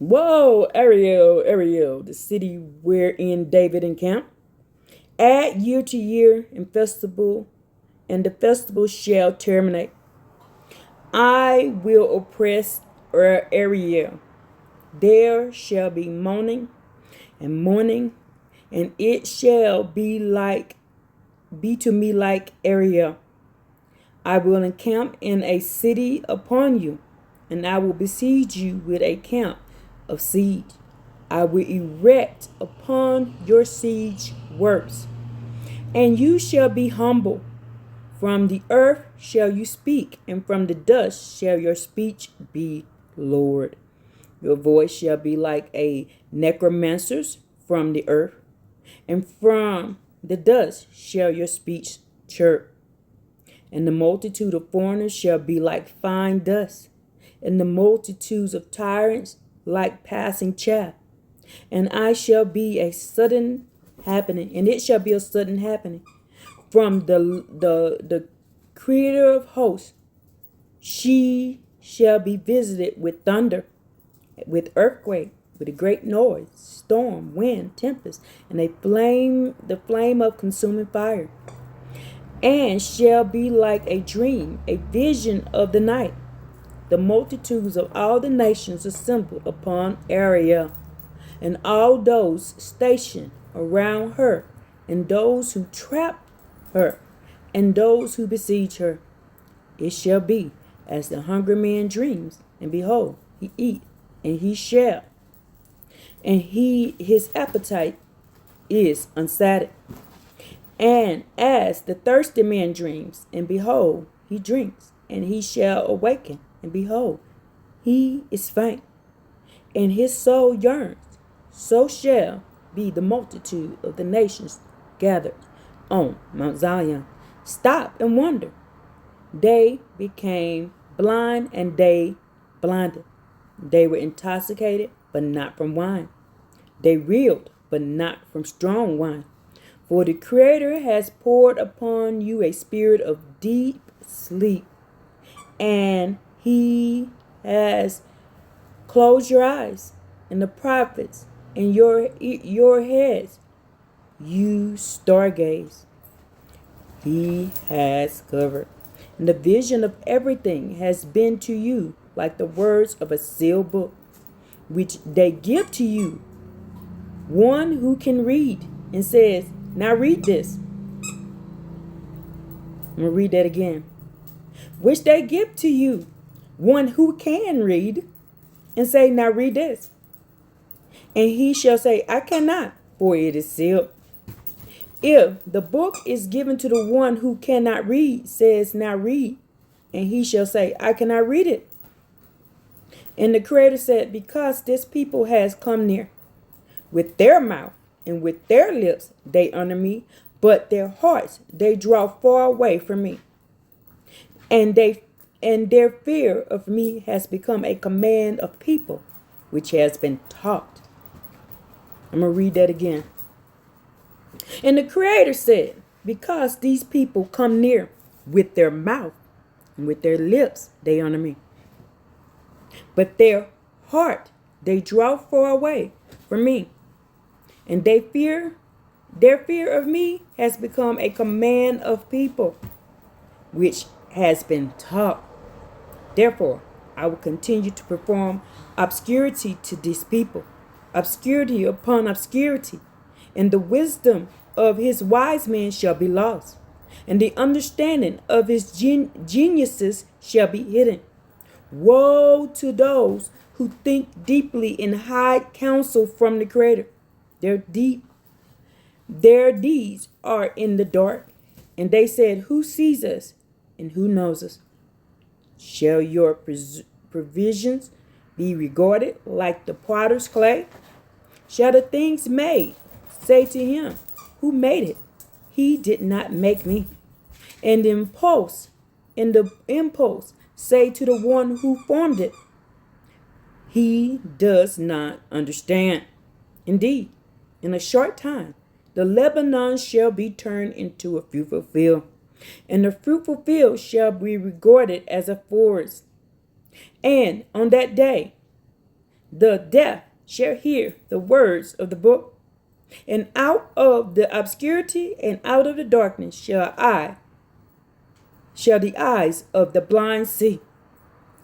[SPEAKER 1] Whoa, Ariel, the city wherein David encamped. Add year to year and the festival shall terminate. I will oppress Ariel. There shall be moaning and mourning, and it shall be to me like Ariel. I will encamp in a city upon you, and I will besiege you with a camp of siege. I will erect upon your siege works, and you shall be humble. From the earth shall you speak, and from the dust shall your speech be Lord. Your voice shall be like a necromancer's from the earth, and from the dust shall your speech chirp. And the multitude of foreigners shall be like fine dust, and the multitudes of tyrants like passing chaff. And I shall be a sudden happening, and it shall be a sudden happening from the Creator of hosts. She shall be visited with thunder, with earthquake, with a great noise, storm, wind, tempest, and the flame of consuming fire. And shall be like a dream, a vision of the night. The multitudes of all the nations assembled upon Ariel, and all those stationed around her, and those who trap her, and those who besiege her. It shall be as the hungry man dreams, and behold, he eat, and he shall, and his appetite is unsated. And as the thirsty man dreams, and behold, he drinks, and he shall awaken, and behold, he is faint, and his soul yearns, so shall be the multitude of the nations gathered on Mount Zion. Stop and wonder. They became blind, and they blinded. They were intoxicated, but not from wine. They reeled, but not from strong wine. For the Creator has poured upon you a spirit of deep sleep, and he has closed your eyes and the prophets and your heads. You stargaze. He has covered. And the vision of everything has been to you like the words of a sealed book, which they give to you, one who can read, and says, now read this. I'm going to read that again. Which they give to you, one who can read, and say, now read this. And he shall say, I cannot, for it is sealed. If the book is given to the one who cannot read, says, now read, and he shall say, I cannot read it. And the Creator said, because this people has come near, with their mouth and with their lips they honor me, but their hearts they draw far away from me. And their fear of me has become a command of people, which has been taught. I'm going to read that again. And the Creator said, because these people come near with their mouth and with their lips, they honor me. But their heart, they draw far away from me. And their fear of me has become a command of people, which has been taught. Therefore, I will continue to perform obscurity to these people, obscurity upon obscurity, and the wisdom of his wise men shall be lost, and the understanding of his geniuses shall be hidden. Woe to those who think deeply and hide counsel from the Creator. Their deeds are in the dark, and they said, who sees us and who knows us? Shall your provisions be regarded like the potter's clay? Shall the things made say to him who made it, he did not make me? And the impulse say to the one who formed it, he does not understand. Indeed, in a short time, the Lebanon shall be turned into a fruitful field, and the fruitful field shall be regarded as a forest. And on that day, the deaf shall hear the words of the book, and out of the obscurity and out of the darkness shall the eyes of the blind see,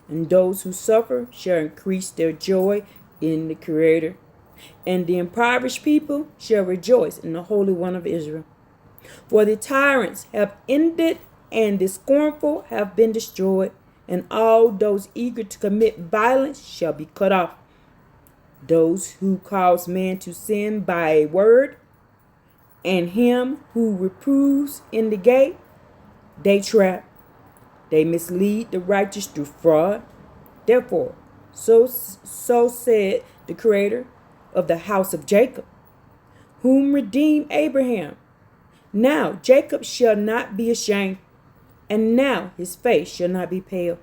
[SPEAKER 1] and those who suffer shall increase their joy in the Creator, and the impoverished people shall rejoice in the Holy One of Israel. For the tyrants have ended, and the scornful have been destroyed, and all those eager to commit violence shall be cut off. Those who cause man to sin by a word, and him who reproves in the gate, they trap. They mislead the righteous through fraud. Therefore, So said the Creator of the house of Jacob, whom redeemed Abraham. Now Jacob shall not be ashamed, and now his face shall not be pale.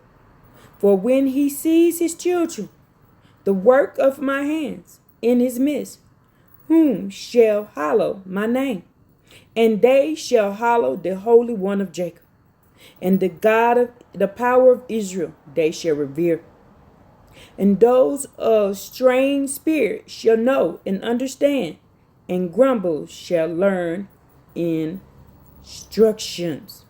[SPEAKER 1] For when he sees his children, the work of my hands, in his midst, whom shall hallow my name, and they shall hallow the Holy One of Jacob, and the God of the power of Israel they shall revere. And those of strange spirit shall know and understand, and grumble shall learn instructions.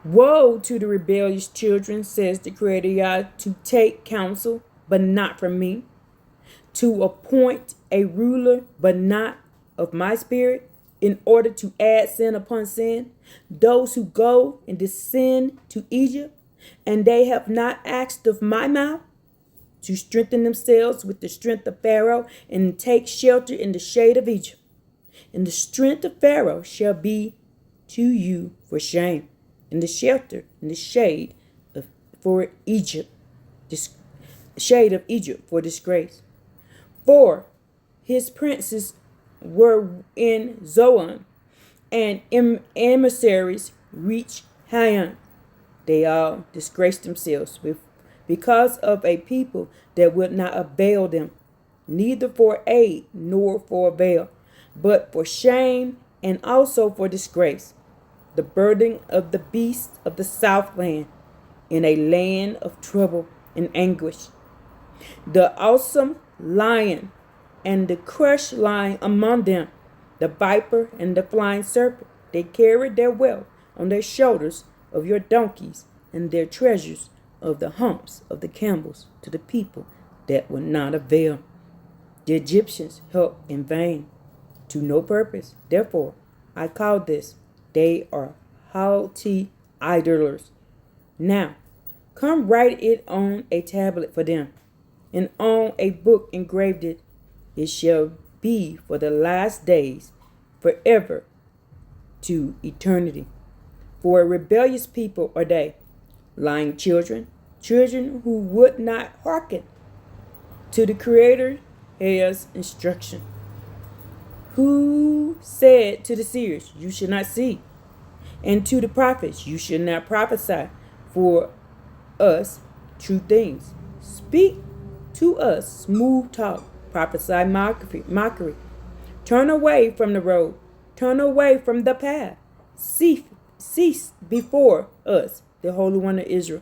[SPEAKER 1] Woe to the rebellious children, says the Creator Yah, to take counsel, but not from me, to appoint a ruler, but not of my spirit, in order to add sin upon sin, those who go and descend to Egypt, and they have not asked of my mouth, to strengthen themselves with the strength of Pharaoh, and take shelter in the shade of Egypt. And the strength of Pharaoh shall be to you for shame, and the shelter in the shade for Egypt, shade of Egypt for disgrace. For his princes were in Zoan, and emissaries reached Hayan. They all disgraced themselves because of a people that would not avail them, neither for aid nor for avail, but for shame and also for disgrace. The burden of the beasts of the southland, in a land of trouble and anguish. The awesome lion and the crushed lion among them, the viper and the flying serpent, they carried their wealth on their shoulders of your donkeys, and their treasures of the humps of the camels to the people that would not avail. The Egyptians helped in vain, to no purpose. Therefore, I call this, they are haughty idlers. Now, come write it on a tablet for them, and on a book engraved it. It shall be for the last days, forever, to eternity. For a rebellious people are they, lying children who would not hearken to the Creator's instruction. Who said to the seers, you should not see, and to the prophets, you should not prophesy for us true things. Speak to us smooth talk, prophesy mockery. Turn away from the road, turn away from the path. Cease before us, the Holy One of Israel.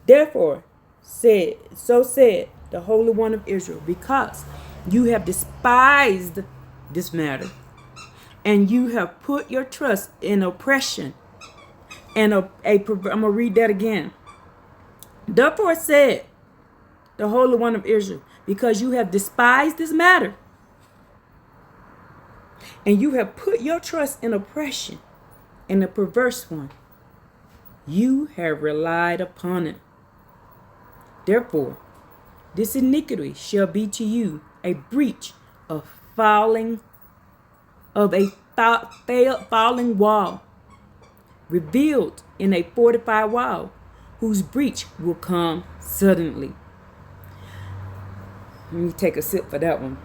[SPEAKER 1] Therefore, said the Holy One of Israel, because you have despised this matter, and you have put your trust in oppression. And I'm going to read that again. Therefore said the Holy One of Israel, because you have despised this matter, and you have put your trust in oppression and the perverse one, you have relied upon it. Therefore, this iniquity shall be to you a breach of falling wall, revealed in a fortified wall, whose breach will come suddenly. Let me take a sip for that one.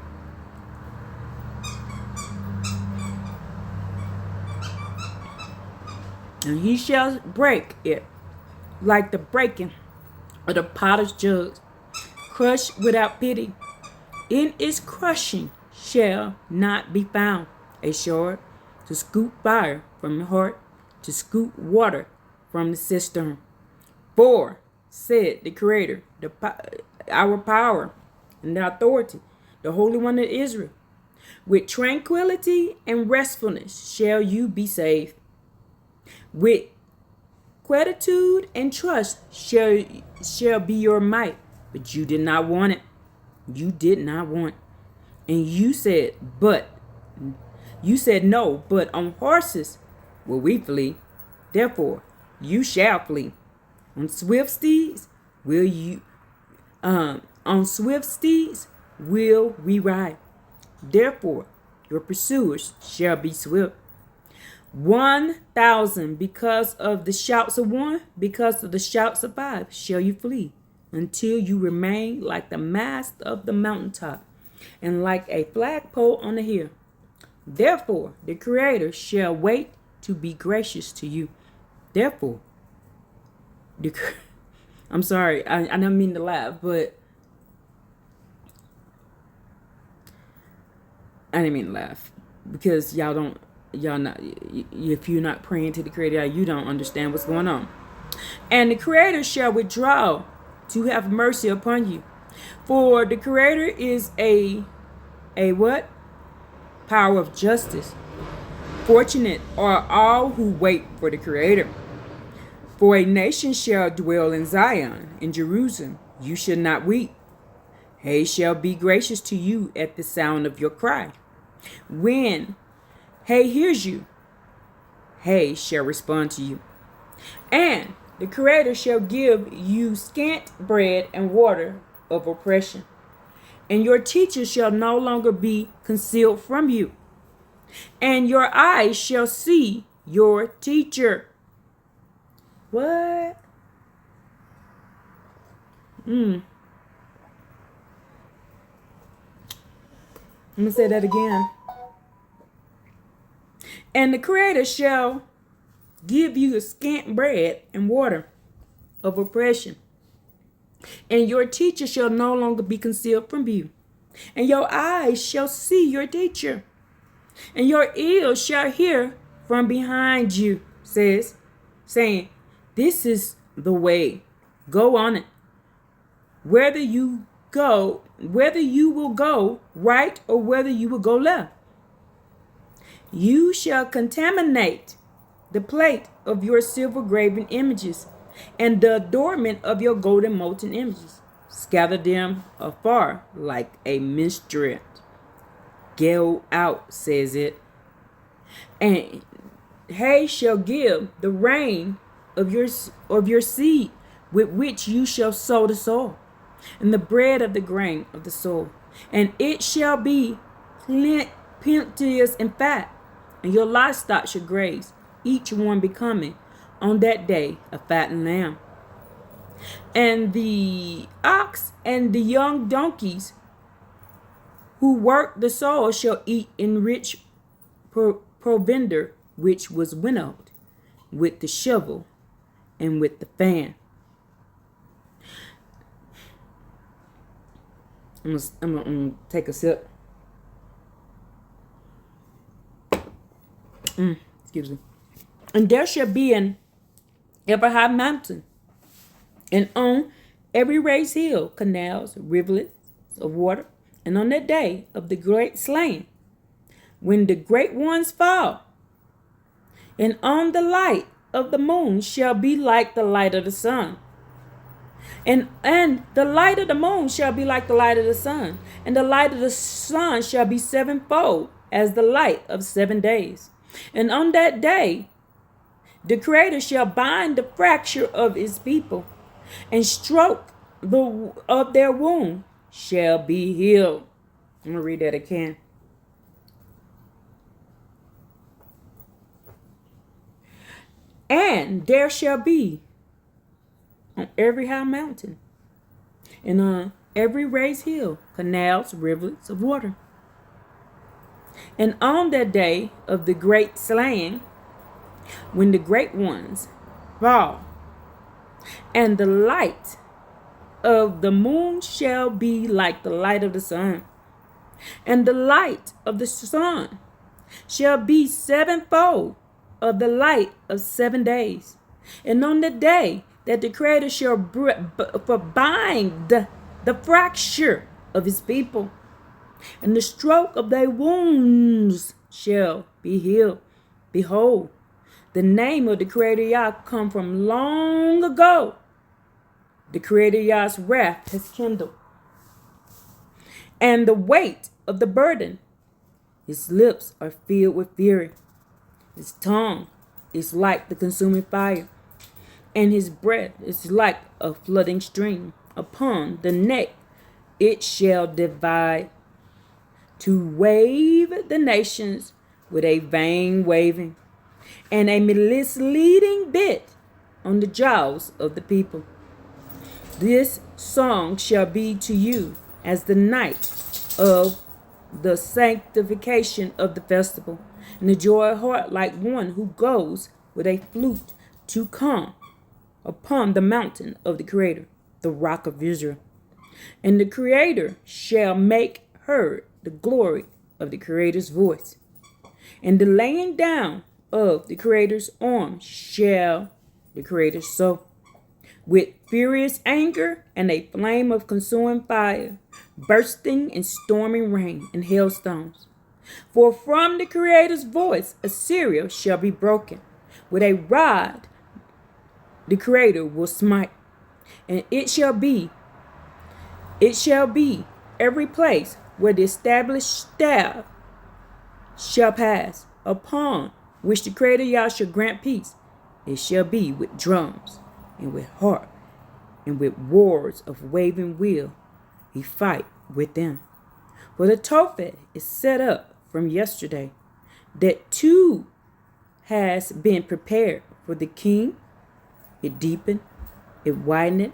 [SPEAKER 1] And he shall break it like the breaking of the potter's jug, crushed without pity. In its crushing shall not be found a sword to scoop fire from the heart, to scoop water from the cistern. For, said the Creator, our power and the authority, the Holy One of Israel, with tranquility and restfulness shall you be saved. With gratitude and trust shall be your might, but you did not want it. You did not want. And you said no, but on horses will we flee. Therefore, you shall flee. On swift steeds will we ride. Therefore, your pursuers shall be swift. 1,000 because of the shouts of one, because of the shouts of five, shall you flee, until you remain like the mast of the mountaintop and like a flagpole on the hill. Therefore, the Creator shall wait to be gracious to you. Therefore, I'm sorry, I don't mean to laugh, but I didn't mean to laugh because y'all not, if you're not praying to the Creator, you don't understand what's going on. And the Creator shall withdraw to have mercy upon you. For the Creator is a what? Power of justice. Fortunate are all who wait for the Creator. For a nation shall dwell in Zion, in Jerusalem. You shall not weep. He shall be gracious to you at the sound of your cry. When he hears you, he shall respond to you. And the Creator shall give you scant bread and water of oppression. And your teacher shall no longer be concealed from you. And your eyes shall see your teacher. What? I'm going to say that again. And the Creator shall give you scant bread and water of oppression. And your teacher shall no longer be concealed from you. And your eyes shall see your teacher. And your ears shall hear from behind you, saying, this is the way, go on it. Whether you will go right or whether you will go left. You shall contaminate the plate of your silver graven images and the adornment of your golden molten images. Scatter them afar like a minstrel. Go out, says it. And he shall give the rain of your seed with which you shall sow the soil, and the bread of the grain of the soil. And it shall be plenteous in fat, and your livestock shall graze, each one becoming on that day a fattened lamb. And the ox and the young donkeys who work the soil shall eat in rich provender, which was winnowed with the shovel and with the fan. I'm gonna take a sip. Excuse me. And there shall be an ever high mountain, and on every raised hill canals, rivulets of water. And on that day of the great slaying, when the great ones fall, and on the light of the moon shall be like the light of the sun. And the light of the moon shall be like the light of the sun. And the light of the sun shall be sevenfold as the light of 7 days. And on that day, the Creator shall bind the fracture of his people, and stroke of their wound shall be healed. I'm going to read that again. And there shall be on every high mountain and on every raised hill canals, rivulets of water. And on that day of the great slaying, when the great ones fall, and the light of the moon shall be like the light of the sun, and the light of the sun shall be sevenfold of the light of 7 days. And on the day that the Creator shall bind the fracture of his people, and the stroke of their wounds shall be healed. Behold, the name of the Creator Yah come from long ago. The Creator Yah's wrath has kindled, and the weight of the burden, his lips are filled with fury. His tongue is like the consuming fire, and his breath is like a flooding stream. Upon the neck it shall divide, to wave the nations with a vain waving. and a misleading bit on the jaws of the people. This song shall be to you as the night of the sanctification of the festival, and the joy of heart like one who goes with a flute to come upon the mountain of the Creator, the rock of Israel. And the Creator shall make heard the glory of the Creator's voice. And the laying down of the Creator's arm shall the Creator sow, with furious anger and a flame of consuming fire, bursting in storming rain and hailstones. For from the Creator's voice Assyria shall be broken. With a rod the Creator will smite. And it shall be every place where the established staff shall pass, upon which the Creator Yah shall grant peace. It shall be with drums and with harp and with wars of waving wheel. He fight with them. For the Tophet is set up from yesterday, that too has been prepared for the king. It deepened, it widened,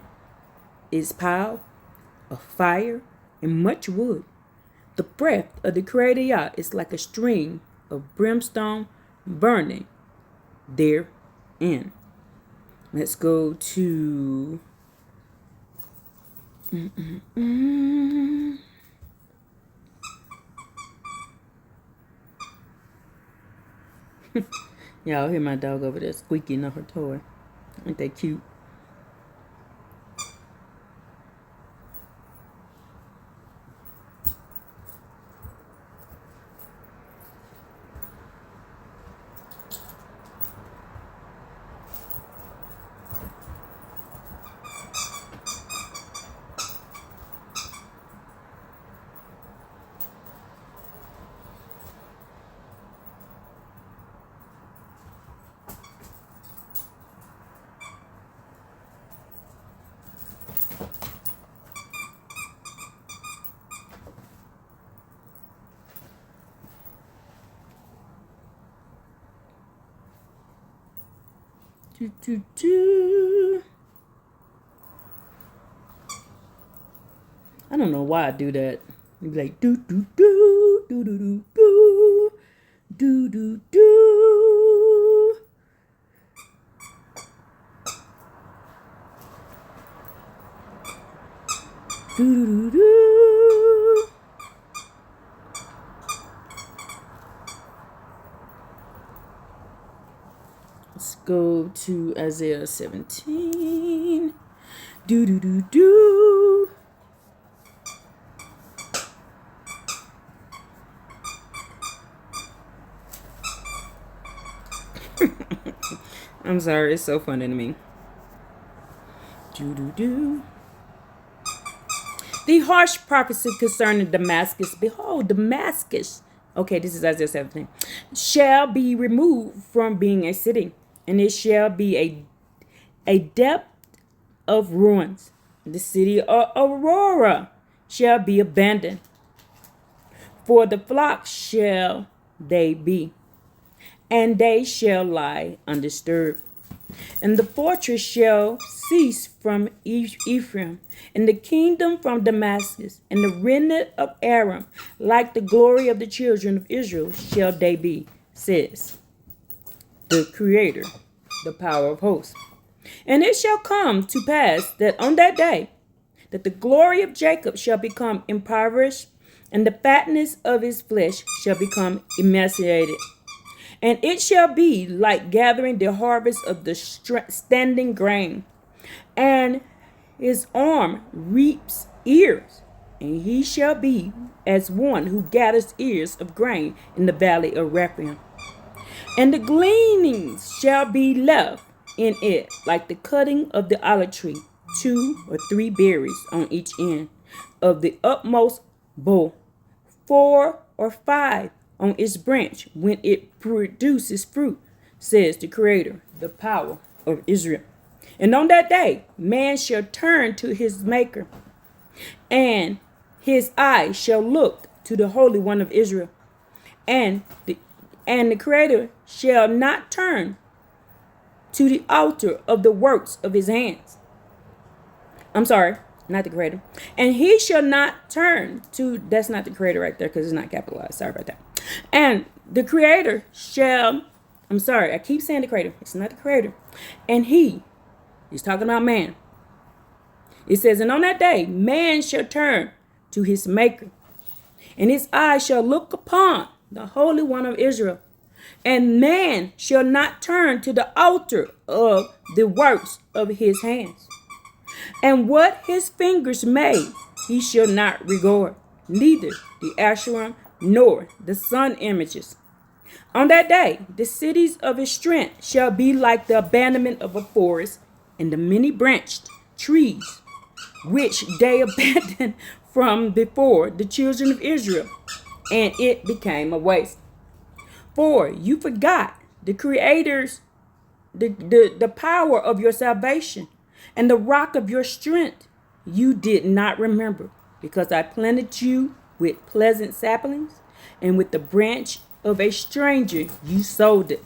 [SPEAKER 1] its pile of fire and much wood. The breath of the Creator Yah is like a stream of brimstone burning therein. Let's go to y'all hear my dog over there squeaking on her toy. Ain't that cute? I don't know why I do that. You be like do do do do do do do do do do. Do do do. Let's go to Isaiah 17. Do do do do. I'm sorry, it's so funny to me. Do do do. The harsh prophecy concerning Damascus. Behold, Damascus. Okay, this is Isaiah 17. Shall be removed from being a city, and it shall be a depth of ruins. The city of Aurora shall be abandoned. For the flock shall they be, and they shall lie undisturbed. And the fortress shall cease from Ephraim, and the kingdom from Damascus, and the remnant of Aram, like the glory of the children of Israel, shall they be, says the Creator, the power of hosts. And it shall come to pass that on that day, that the glory of Jacob shall become impoverished, and the fatness of his flesh shall become emaciated. And it shall be like gathering the harvest of the standing grain. And his arm reaps ears, and he shall be as one who gathers ears of grain in the valley of Rephaim. And the gleanings shall be left in it like the cutting of the olive tree, 2 or 3 berries on each end of the utmost bough, 4 or 5 on its branch when it produces fruit, says the Creator, the power of Israel. And on that day, man shall turn to his Maker, and his eye shall look to the Holy One of Israel. And And the Creator shall not turn to the altar of the works of his hands. I'm sorry, not the Creator. And he shall not turn to, that's not the Creator right there because it's not capitalized. Sorry about that. And the Creator shall, I'm sorry, I keep saying the Creator. It's not the Creator. And he's talking about man. It says, and on that day, man shall turn to his Maker, and his eyes shall look upon the Holy One of Israel. And man shall not turn to the altar of the works of his hands. And what his fingers made, he shall not regard, neither the Asherim nor the sun images. On that day, the cities of his strength shall be like the abandonment of a forest, and the many branched trees which they abandoned from before the children of Israel, and it became a waste. For you forgot the Creator's, the power of your salvation, and the rock of your strength. You did not remember, because I planted you with pleasant saplings, and with the branch of a stranger you sowed it.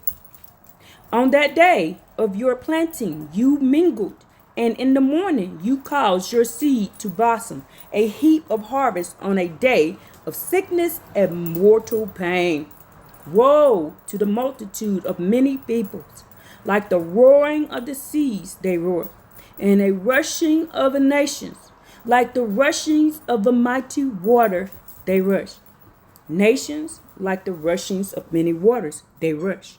[SPEAKER 1] On that day of your planting you mingled, and in the morning you caused your seed to blossom, a heap of harvest on a day of sickness and mortal pain. Woe to the multitude of many peoples, like the roaring of the seas they roar, and a rushing of the nations, like the rushings of the mighty water they rush. Nations, like the rushings of many waters, they rush.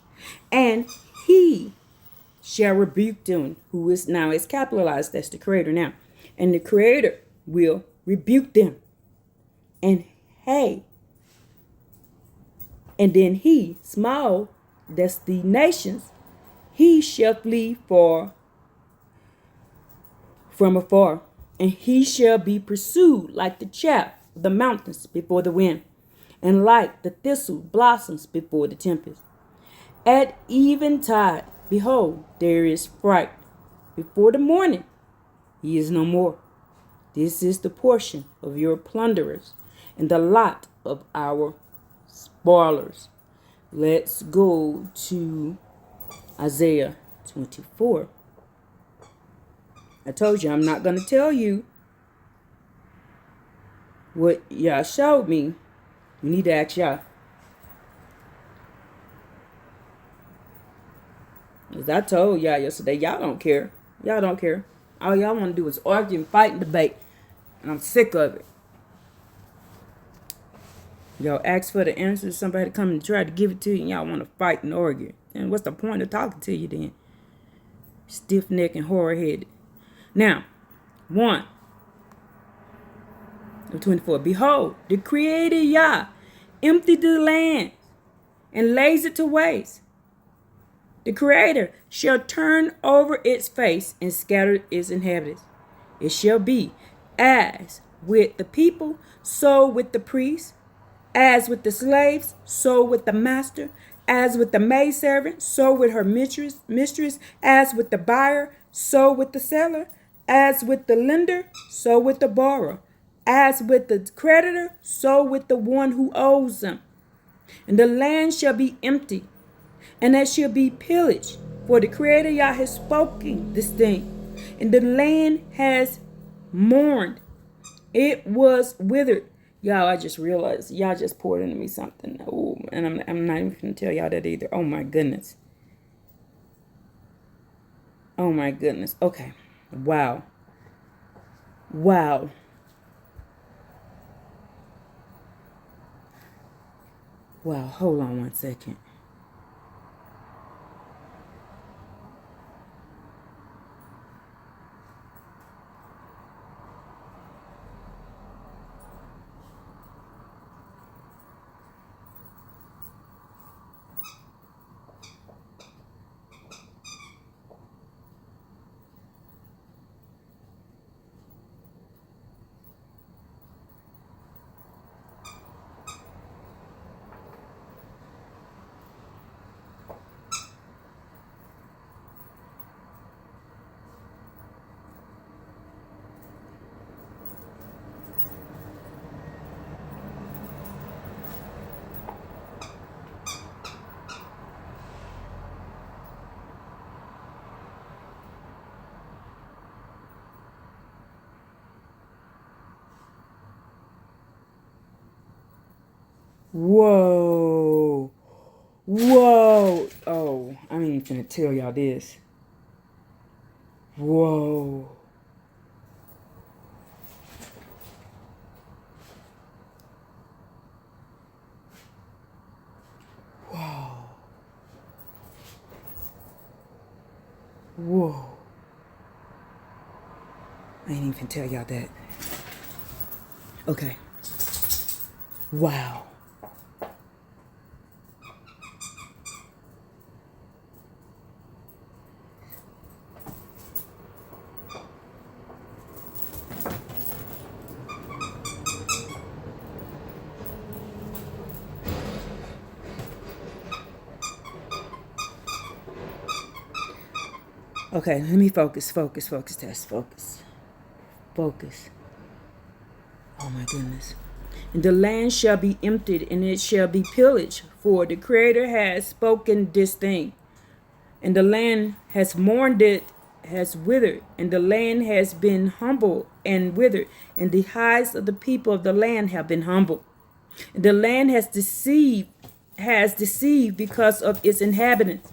[SPEAKER 1] And he shall rebuke them, who is now is capitalized, that's the Creator now. And the Creator will rebuke them. And hey, and then he, small, that's the nations, he shall flee far from afar, and he shall be pursued like the chaff of the mountains before the wind, and like the thistle blossoms before the tempest. At eventide, behold, there is fright. Before the morning, he is no more. This is the portion of your plunderers, and the lot of our spoilers. Let's go to Isaiah 24. I told you I'm not going to tell you what y'all showed me. You need to ask y'all. As I told y'all yesterday, y'all don't care. Y'all don't care. All y'all want to do is argue and fight and debate. And I'm sick of it. Y'all ask for the answer, somebody come and try to give it to you, and y'all want to fight and argue. And what's the point of talking to you then? Stiff neck and horror headed. Now, 1 of 24. Behold, the Creator Yah emptied the land and lays it to waste. The Creator shall turn over its face and scatter its inhabitants. It shall be as with the people, so with the priests, as with the slaves, so with the master, as with the maidservant, so with her mistress, as with the buyer, so with the seller, as with the lender, so with the borrower, as with the creditor, so with the one who owes them. And the land shall be empty, and it shall be pillaged, for the Creator Yah has spoken this thing, and the land has mourned. It was withered. Y'all, I just realized y'all just poured into me something. Oh, and I'm not even going to tell y'all that either. Oh my goodness. Oh my goodness. Okay. Wow. Wow. Wow. Hold on 1 second. Whoa. Whoa. Oh, I ain't even finna tell y'all this. Whoa. Whoa. Whoa. I ain't even tell y'all that. Okay. Wow. Okay, let me focus, test, focus. Oh my goodness. And the land shall be emptied, and it shall be pillaged, for the Creator has spoken this thing. And the land has mourned it, has withered, and the land has been humbled and withered, and the highs of the people of the land have been humbled. And the land has deceived because of its inhabitants,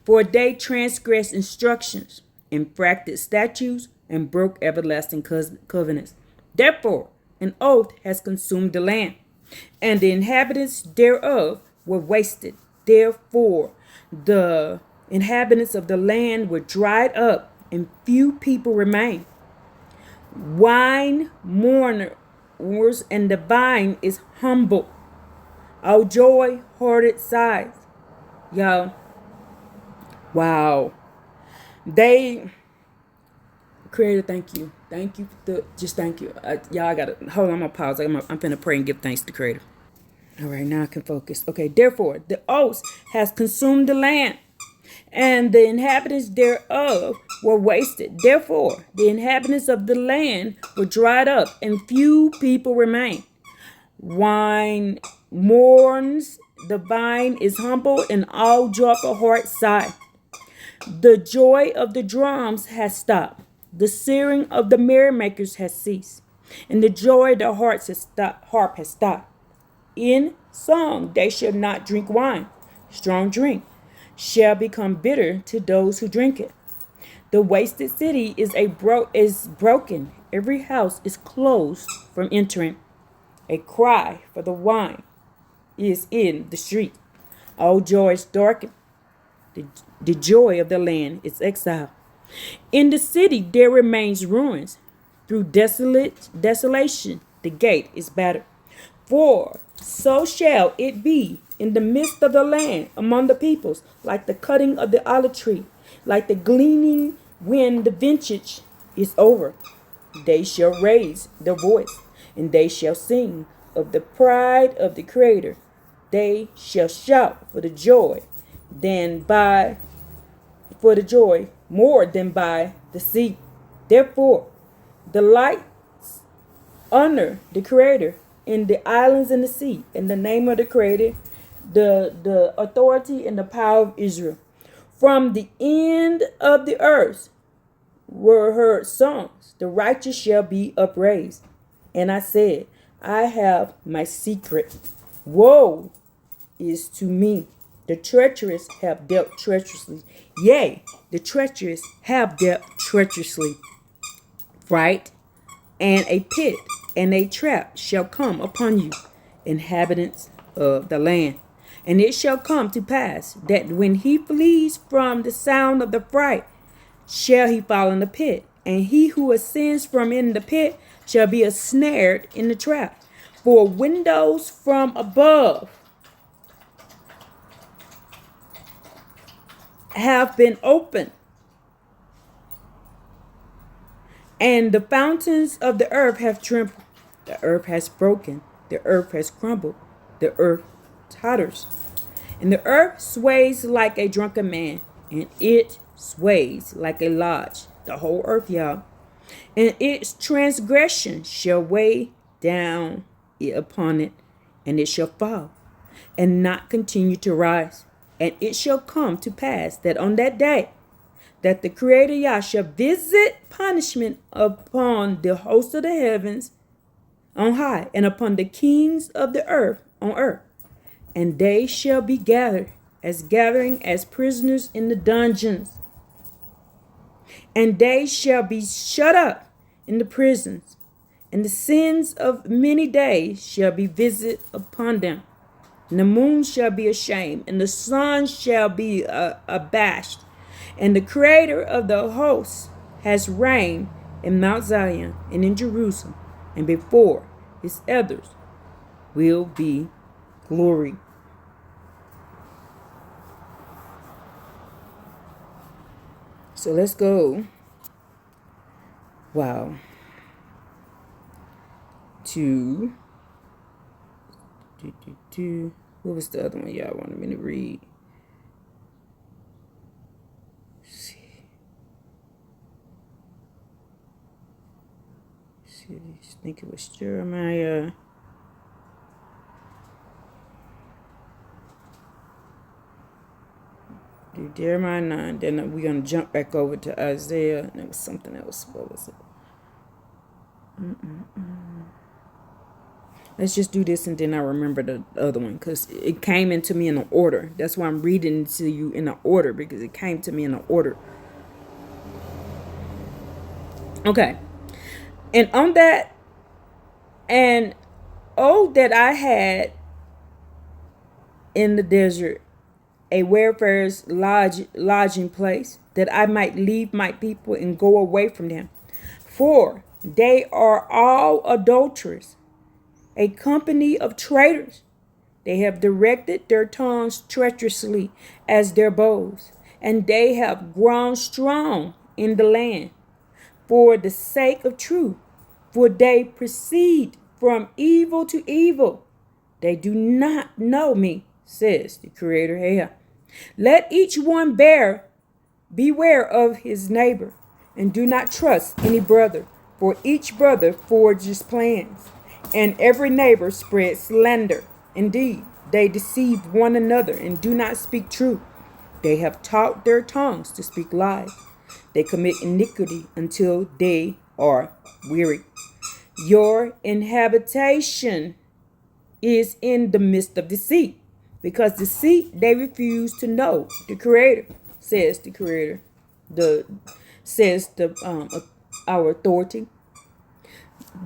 [SPEAKER 1] for they transgressed instructions, infracted statutes, and broke everlasting covenants. Therefore, an oath has consumed the land, and the inhabitants thereof were wasted. Therefore, the inhabitants of the land were dried up, and few people remained. Wine mourners, and the vine is humble. Oh, joy, hoarded sighs. Y'all, wow. They, Creator, thank you. Thank you. Just thank you. Y'all, I gotta, hold on, I'm gonna pause. I'm finna pray and give thanks to Creator. All right, now I can focus. Okay, therefore, the oath has consumed the land, and the inhabitants thereof were wasted. Therefore, the inhabitants of the land were dried up, and few people remained. Wine mourns, the vine is humble, and all joyful hearts sigh. The joy of the drums has stopped. The searing of the merrymakers has ceased, and the joy of the harp has stopped. In song they shall not drink wine. Strong drink shall become bitter to those who drink it. The wasted city is broken. Every house is closed from entering. A cry for the wine is in the street. All joy is darkened. The joy of the land is exile. In the city there remains ruins. Through desolation the gate is battered. For so shall it be in the midst of the land among the peoples, like the cutting of the olive tree, like the gleaning when the vintage is over. They shall raise their voice, and they shall sing of the pride of the Creator. They shall shout for the joy more than by the sea. Therefore, the lights honor the Creator in the islands and the sea, in the name of the Creator, the authority and the power of Israel. From the end of the earth were heard songs, the righteous shall be upraised. And I said, I have my secret. Woe is to me. The treacherous have dealt treacherously. Yea, the treacherous have dealt treacherously. Right? And a pit and a trap shall come upon you, inhabitants of the land. And it shall come to pass that when he flees from the sound of the fright, shall he fall in the pit. And he who ascends from in the pit shall be ensnared in the trap. For windows from above have been opened, and the fountains of the earth have trembled. The earth has broken. The earth has crumbled. The earth totters. And the earth sways like a drunken man, and it sways like a lodge. The whole earth, y'all. And its transgression shall weigh down upon it, and it shall fall, and not continue to rise. And it shall come to pass that on that day, that the Creator Yah shall visit punishment upon the host of the heavens on high, and upon the kings of the earth on earth. and they shall be gathered as gathering as prisoners in the dungeons. And they shall be shut up in the prisons, and the sins of many days shall be visited upon them. And the moon shall be ashamed, and the sun shall be abashed. And the Creator of the hosts has reigned in Mount Zion and in Jerusalem, and before his elders will be glory. So let's go. Wow. What was the other one y'all wanted me to read? I think it was Jeremiah. Do Jeremiah 9. Then we're going to jump back over to Isaiah. And it was something else. What was it? Let's just do this and then I remember the other one because it came into me in an order. That's why I'm reading to you in an order, because it came to me in an order. Okay. And on that, and oh, that I had in the desert a wayfarer's lodging place, that I might leave my people and go away from them. For they are all adulterers, a company of traitors. They have directed their tongues treacherously as their bows, and they have grown strong in the land for the sake of truth. For they proceed from evil to evil. They do not know me, says the Creator. Hey, let each one beware of his neighbor, and do not trust any brother, for each brother forges plans, and every neighbor spreads slander. Indeed, they deceive one another and do not speak truth. They have taught their tongues to speak lies. They commit iniquity until they are weary. Your inhabitation is in the midst of deceit, because deceit they refuse to know the Creator, says the Creator. Our authority.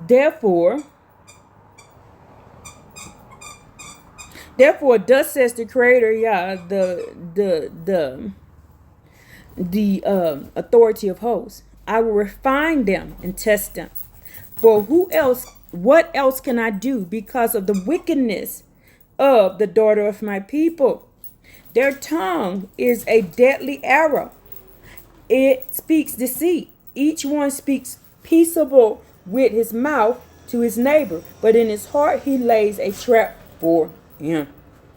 [SPEAKER 1] Therefore, thus says the Creator, the authority of hosts. I will refine them and test them. For what else can I do because of the wickedness of the daughter of my people? Their tongue is a deadly arrow. It speaks deceit. Each one speaks peaceable with his mouth to his neighbor, but in his heart he lays a trap for him.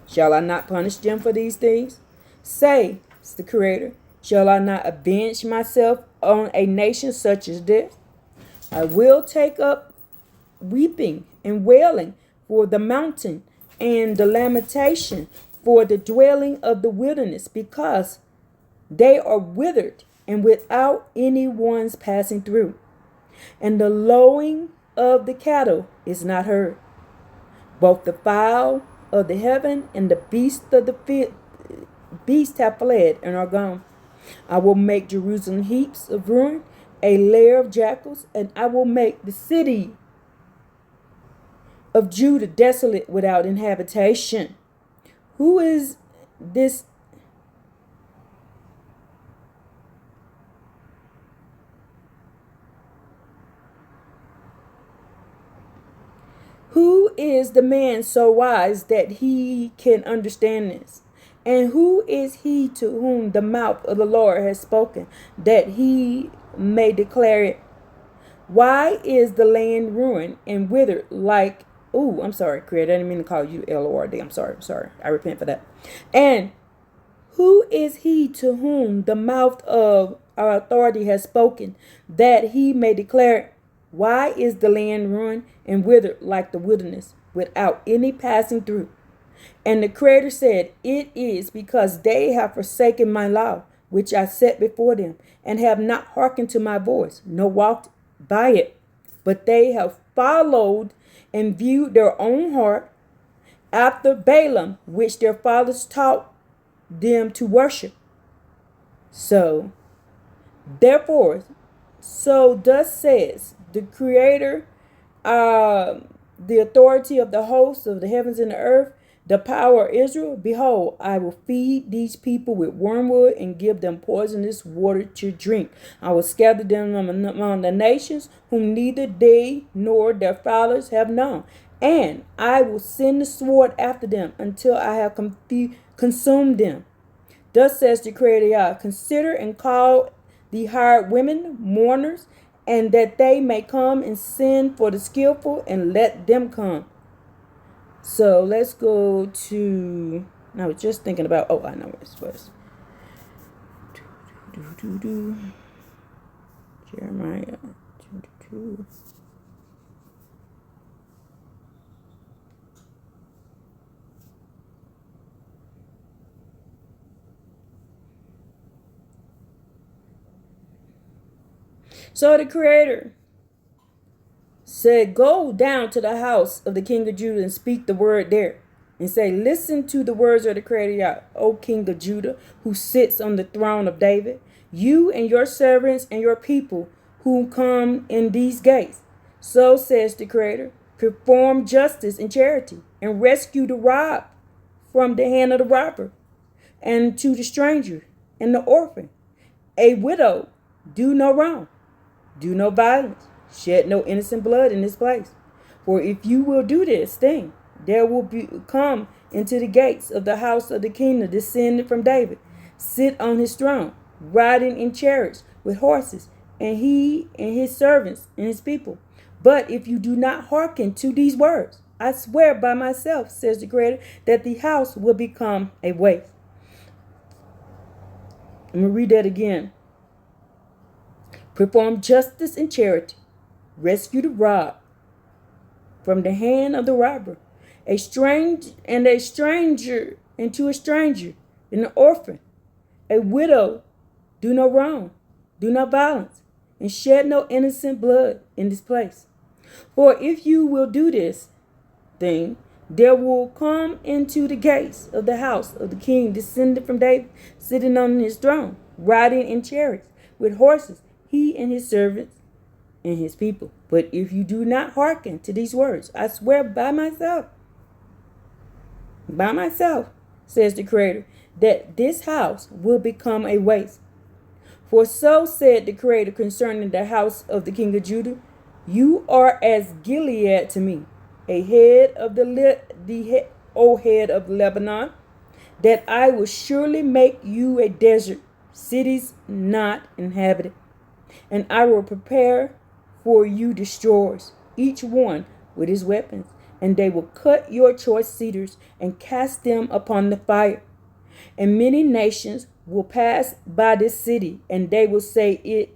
[SPEAKER 1] Shall I not punish them for these things? Say, it's the Creator, shall I not avenge myself on a nation such as this? I will take up weeping and wailing for the mountain, and the lamentation for the dwelling of the wilderness, because they are withered and without anyone's passing through. And the lowing of the cattle is not heard. Both the fowl of the heaven and the beasts of the field have fled and are gone. I will make Jerusalem heaps of ruin, a lair of jackals, and I will make the city of Judah desolate without inhabitation. Who is this? Who is the man so wise that he can understand this? And who is he to whom the mouth of the Lord has spoken, that he may declare it? Why is the land ruined and withered like... Oh, I'm sorry, Creator. I didn't mean to call you Lord. I'm sorry. I repent for that. And who is he to whom the mouth of our authority has spoken, that he may declare it? Why is the land ruined and withered like the wilderness, without any passing through? And the Creator said, it is because they have forsaken my law, which I set before them, and have not hearkened to my voice, nor walked by it. But they have followed and viewed their own heart, after Balaam, which their fathers taught them to worship. So, therefore, so thus says the Creator, the authority of the hosts of the heavens and the earth, the power of Israel. Behold, I will feed these people with wormwood and give them poisonous water to drink. I will scatter them among the nations whom neither they nor their fathers have known. And I will send the sword after them until I have consumed them. Thus says the Creator Yah, consider and call the hired women mourners, and that they may come and send for the skillful, and let them come. So let's go to, I was just thinking about, I know where this was. Jeremiah 22. So the Creator said, go down to the house of the king of Judah and speak the word there. And say, listen to the words of the Creator Yah, O King of Judah, who sits on the throne of David, you and your servants and your people who come in these gates. So says the Creator, perform justice and charity, and rescue the robbed from the hand of the robber, and to the stranger and the orphan. A widow, do no wrong. Do no violence, shed no innocent blood in this place. For if you will do this thing, there will come into the gates of the house of the kingdom descended from David, sit on his throne, riding in chariots with horses, and he and his servants and his people. But if you do not hearken to these words, I swear by myself, says the Creator, that the house will become a waste. I'm going to read that again. Perform justice and charity. Rescue the robbed from the hand of the robber. A stranger and a stranger into a stranger, and an orphan. A widow, do no wrong. Do no violence, and shed no innocent blood in this place. For if you will do this thing, there will come into the gates of the house of the king descended from David, sitting on his throne, riding in chariots with horses, he and his servants and his people. But if you do not hearken to these words, I swear by myself, says the Creator, that this house will become a waste. For so said the Creator concerning the house of the king of Judah, you are as Gilead to me, a head of the head of Lebanon, that I will surely make you a desert, cities not inhabited. And I will prepare for you destroyers, each one with his weapons, and they will cut your choice cedars and cast them upon the fire. And many nations will pass by this city, and they will say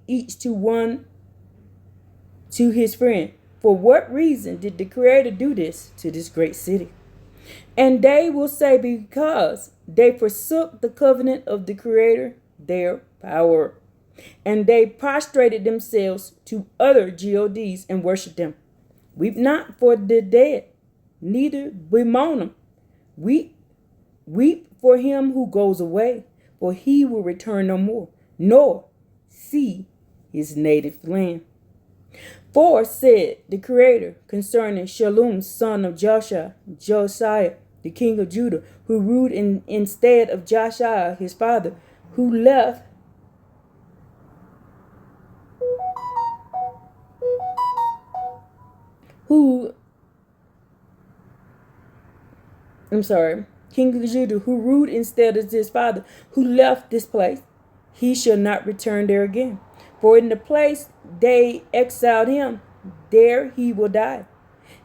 [SPEAKER 1] each to his friend, for what reason did the Creator do this to this great city? And they will say, because they forsook the covenant of the Creator, their power, and they prostrated themselves to other gods and worshipped them. Weep not for the dead, neither bemoan them. Weep for him who goes away, for he will return no more, nor see his native land. For said the Creator concerning Shallum, son of Josiah, the king of Judah, who ruled instead of Josiah his father, who left King of Judah, who ruled instead of his father, who left this place, he shall not return there again. For in the place they exiled him, there he will die.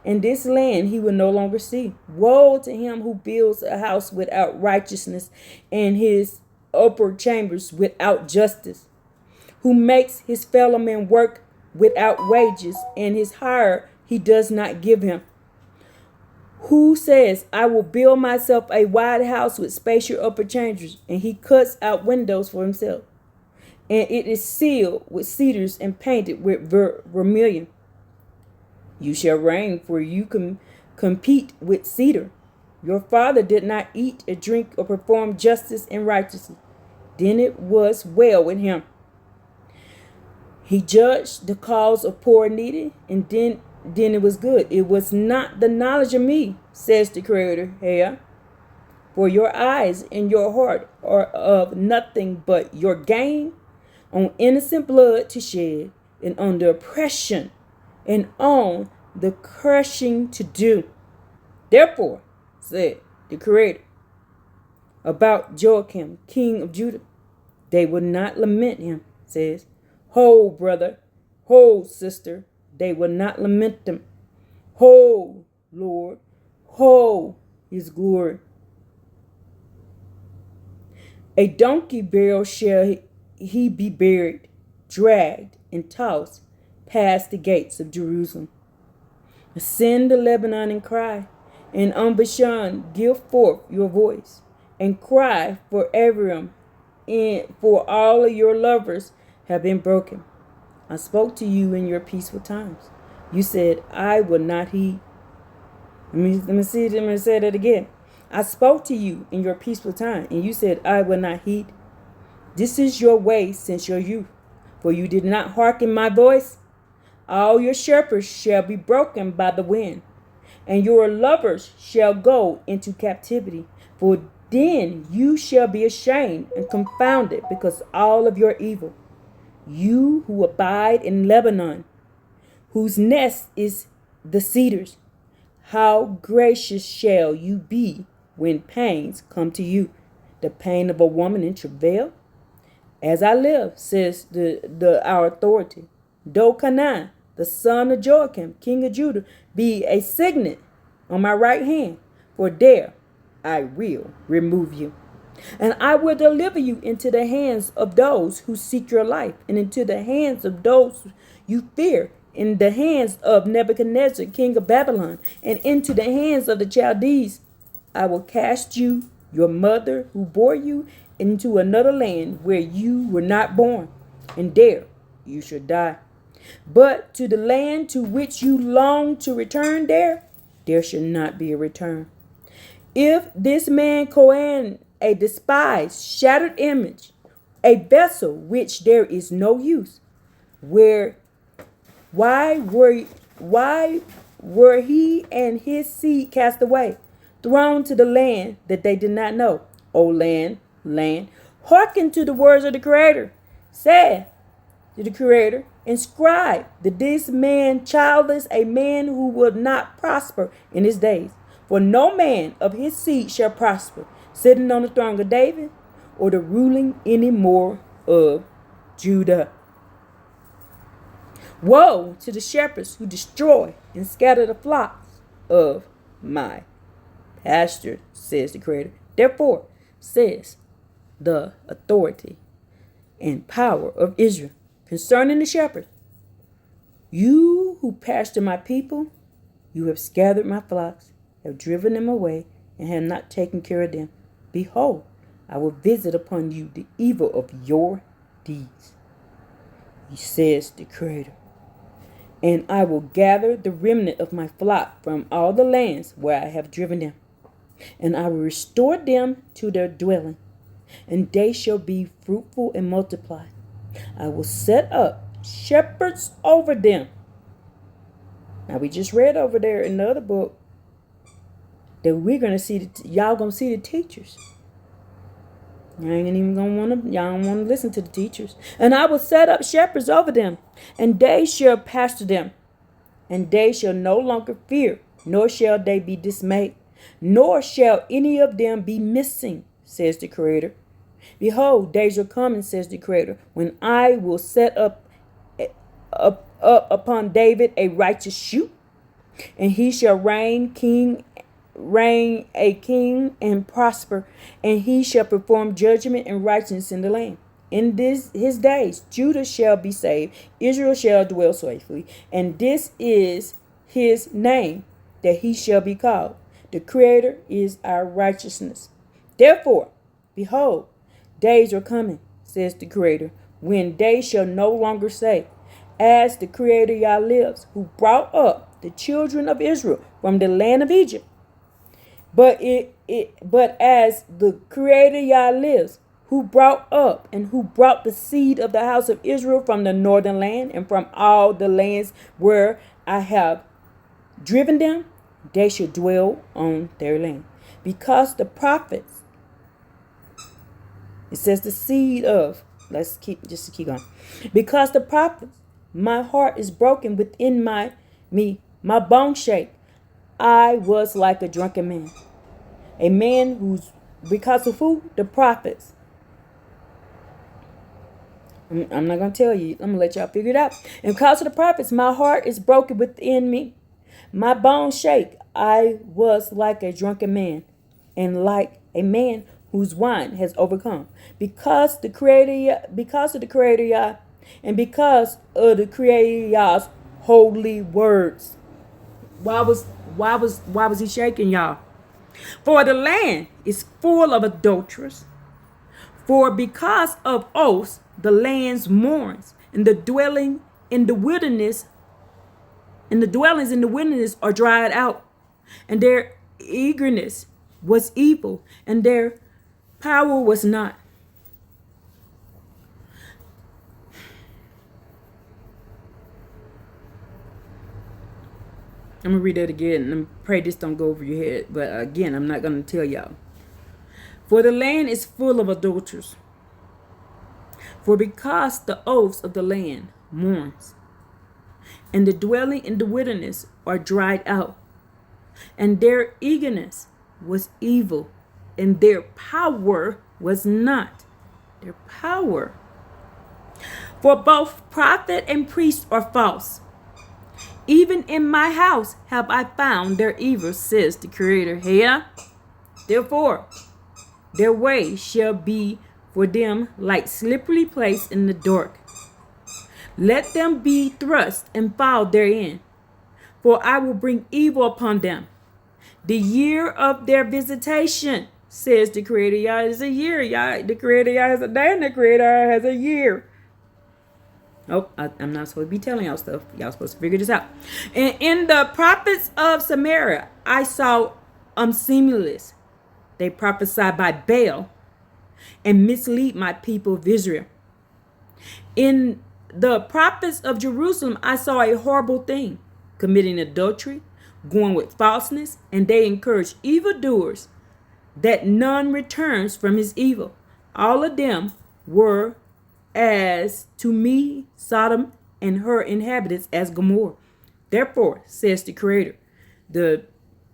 [SPEAKER 1] And this land he will no longer see. Woe to him who builds a house without righteousness, and his upper chambers without justice, who makes his fellow men work without wages, and his hire he does not give him. Who says, I will build myself a wide house with spacious upper chambers, and he cuts out windows for himself. And it is sealed with cedars and painted with vermilion. You shall reign, for you
[SPEAKER 2] compete with cedar. Your father did not eat or drink or perform justice and righteousness. Then it was well with him. He judged the cause of poor and needy, and then it was good. It was not the knowledge of me, says the Creator, here. For your eyes and your heart are of nothing but your gain on innocent blood to shed, and on the oppression, and on the crushing to do. Therefore, said the Creator about Joachim, king of Judah, they will not lament him, says, ho, brother, ho, sister, they will not lament them. Ho, Lord, ho, his glory. A donkey barrel shall he be buried, dragged, and tossed past the gates of Jerusalem. Ascend to Lebanon and cry, and on Bashan give forth your voice, and cry for Ephraim, and for all of your lovers have been broken. I spoke to you in your peaceful times. You said, I will not heed. Let me say that again. I spoke to you in your peaceful time, and you said, I will not heed. This is your way since your youth, for you did not hearken my voice. All your shepherds shall be broken by the wind, and your lovers shall go into captivity. For then you shall be ashamed and confounded because all of your evil. You who abide in Lebanon, whose nest is the cedars, how gracious shall you be when pains come to you, the pain of a woman in travail? As I live, says our authority, though Canaan, the son of Joachim, king of Judah, be a signet on my right hand, for there I will remove you. And I will deliver you into the hands of those who seek your life, and into the hands of those you fear, in the hands of Nebuchadnezzar, king of Babylon, and into the hands of the Chaldees. I will cast you, your mother who bore you, into another land where you were not born, and there you shall die. But to the land to which you long to return, there shall not be a return. If this man Cohen, a despised, shattered image, a vessel which there is no use, why were he and his seed cast away, thrown to the land that they did not know? O land, hearken to the words of the Creator. Say to the Creator, inscribe that this man childless, a man who will not prosper in his days. For no man of his seed shall prosper, sitting on the throne of David, or the ruling any more of Judah. Woe to the shepherds who destroy and scatter the flocks of my pasture, says the Creator. Therefore, says the authority and power of Israel concerning the shepherds, you who pasture my people, you have scattered my flocks, have driven them away, and have not taken care of them. Behold, I will visit upon you the evil of your deeds, says the Creator. And I will gather the remnant of my flock from all the lands where I have driven them, and I will restore them to their dwelling, and they shall be fruitful and multiply. I will set up shepherds over them. Now we just read over there in the other book that we're gonna see y'all gonna see the teachers. Y'all ain't even y'all don't want to listen to the teachers. And I will set up shepherds over them, and they shall pasture them, and they shall no longer fear, nor shall they be dismayed, nor shall any of them be missing, says the Creator. Behold, days are coming, says the Creator, when I will set up upon David a righteous shoot, and he shall reign a king and prosper, and he shall perform judgment and righteousness in the land. In his days Judah shall be saved, Israel shall dwell safely, and this is his name that he shall be called. The Creator is our righteousness. Therefore, behold, days are coming, says the Creator, when they shall no longer say, as the Creator Yah lives, who brought up the children of Israel from the land of Egypt. But as the Creator Yah lives, who brought up and who brought the seed of the house of Israel from the northern land and from all the lands where I have driven them, they should dwell on their land. Because the prophets, it says the seed of, keep going. Because the prophets, my heart is broken within me, my bones shake. I was like a drunken man. A man who's, because of who? The prophets. I'm not going to tell you. I'm going to let y'all figure it out. And because of the prophets, my heart is broken within me. My bones shake. I was like a drunken man and like a man whose wine has overcome. Because of the Creator Yah, and because of the Creator Yah's holy words. Why was he shaking, y'all? For the land is full of adulterers. For because of oaths, the land mourns, and the dwellings in the wilderness are dried out, and their eagerness was evil, and their power was not. I'm going to read that again, and I pray this don't go over your head. But again, I'm not going to tell y'all. For the land is full of adulterers. For because the oaths of the land mourns, and the dwelling in the wilderness are dried out, and their eagerness was evil, and their power was not. Their power. For both prophet and priest are false. Even in my house have I found their evil, says the Creator. Here, therefore, their way shall be for them like slippery place in the dark. Let them be thrust and fall therein, for I will bring evil upon them. The year of their visitation, says the Creator. Yah is a year. Yah, the Creator Yah has a day, and the Creator has a year. Oh, I'm not supposed to be telling y'all stuff. Y'all supposed to figure this out. And in the prophets of Samaria, I saw unseemliness. They prophesy by Baal and mislead my people of Israel. In the prophets of Jerusalem, I saw a horrible thing, committing adultery, going with falseness, and they encourage evildoers, that none returns from his evil. All of them were as to me Sodom and her inhabitants as Gomorrah. Therefore, says the Creator, the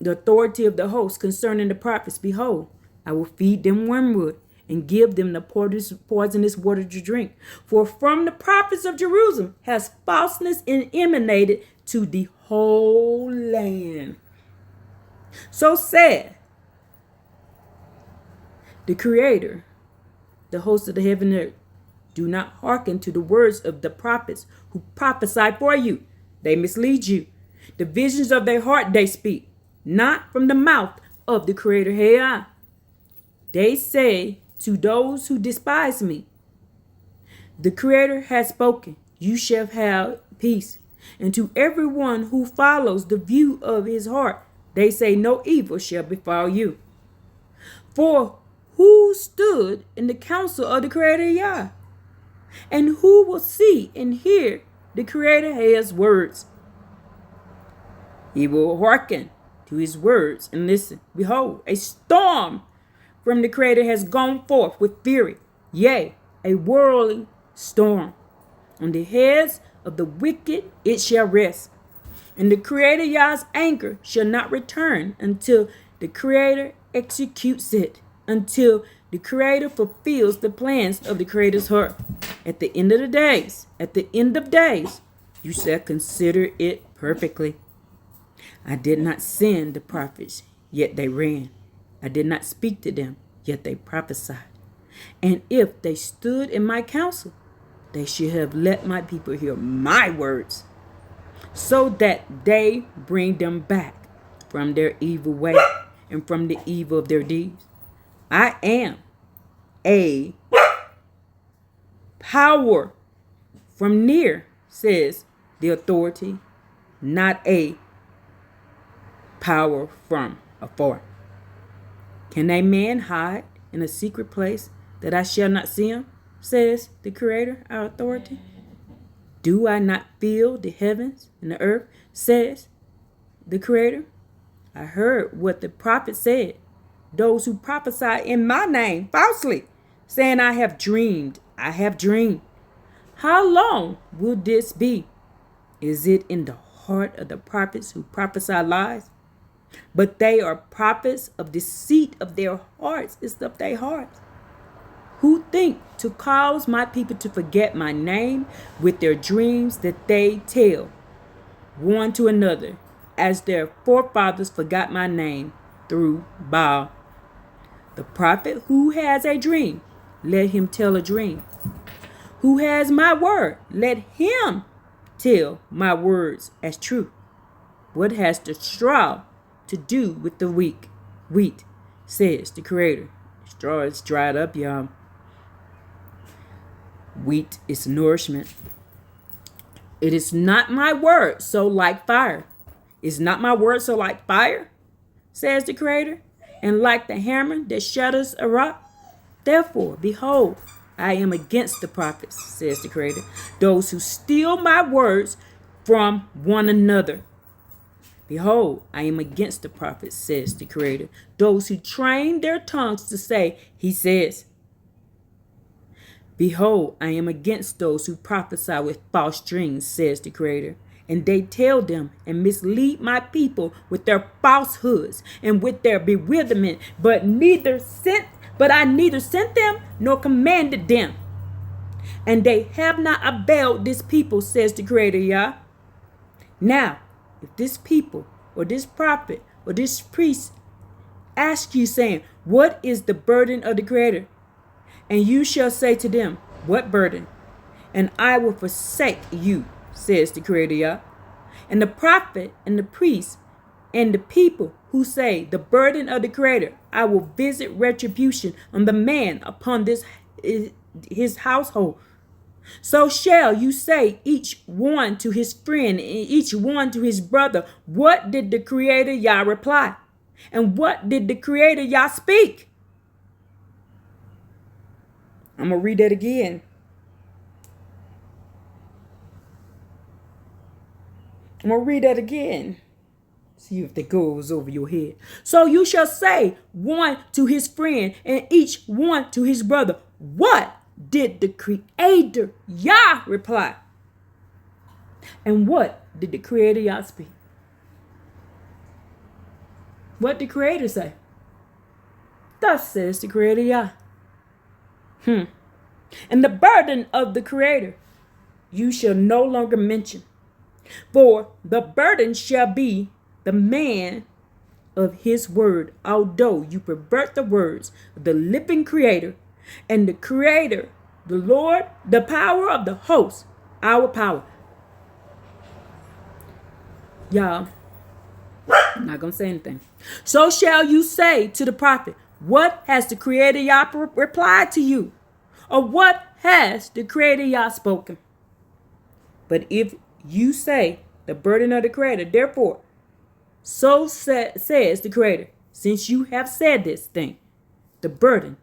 [SPEAKER 2] authority of the host concerning the prophets, behold, I will feed them wormwood and give them the poisonous water to drink. For from the prophets of Jerusalem has falseness emanated to the whole land. So said the Creator, the host of the heaven and earth. Do not hearken to the words of the prophets who prophesy for you. They mislead you. The visions of their heart they speak, not from the mouth of the Creator. Hey, they say to those who despise me, the Creator has spoken, you shall have peace. And to everyone who follows the view of his heart, they say no evil shall befall you. For who stood in the counsel of the Creator Yah? And who will see and hear the Creator has words? He will hearken to his words and listen. Behold, a storm from the Creator has gone forth with fury, yea, a whirling storm. On the heads of the wicked it shall rest. And the Creator Yah's anger shall not return until the Creator executes it, until the Creator fulfills the plans of the Creator's heart. At the end of days, you shall consider it perfectly. I did not send the prophets, yet they ran. I did not speak to them, yet they prophesied. And if they stood in my counsel, they should have let my people hear my words, so that they bring them back from their evil way and from the evil of their deeds. I am a power from near, says the authority, not a power from afar. Can a man hide in a secret place that I shall not see him? Says the Creator, our authority. Do I not fill the heavens and the earth? Says the Creator. I heard what the prophet said. Those who prophesy in my name falsely, saying, I have dreamed, I have dreamed. How long will this be? Is it in the heart of the prophets who prophesy lies? But they are prophets of deceit of their hearts. It's of their hearts. Who think to cause my people to forget my name with their dreams that they tell one to another, as their forefathers forgot my name through Baal. The prophet who has a dream, let him tell a dream. Who has my word, let him tell my words as truth. What has the straw to do with the wheat, says the Creator. Straw is dried up, y'all. Wheat is nourishment. It is not my word so like fire. Is not my word so like fire, says the Creator, and like the hammer that shatters a rock? Therefore, behold, I am against the prophets, says the Creator, those who steal my words from one another. Behold, I am against the prophets, says the Creator, those who train their tongues to say, He says. Behold, I am against those who prophesy with false dreams, says the Creator, and they tell them and mislead my people with their falsehoods and with their bewilderment, but I neither sent them nor commanded them. And they have not availed this people, says the Creator, Yah. Now, if this people or this prophet or this priest ask you, saying, what is the burden of the Creator? And you shall say to them, what burden? And I will forsake you, says the Creator, Yah. And the prophet and the priest and the people who say, the burden of the Creator, I will visit retribution on the man upon his household. So shall you say, each one to his friend and each one to his brother, what did the Creator Yah reply? And what did the Creator Yah speak? I'm going to read that again. See if that goes over your head. So you shall say, one to his friend and each one to his brother, what did the Creator Yah reply? And what did the Creator Yah speak? What did the Creator say? Thus says the Creator Yah. And the burden of the Creator you shall no longer mention, for the burden shall be the man of his word, although you pervert the words of the living Creator, and the Creator, the Lord, the power of the host, our power. Y'all, I'm not going to say anything. So shall you say to the prophet, what has the Creator Yah replied to you? Or what has the Creator Yah spoken? But if you say the burden of the Creator, therefore, so says the Creator, since you have said this thing, the burden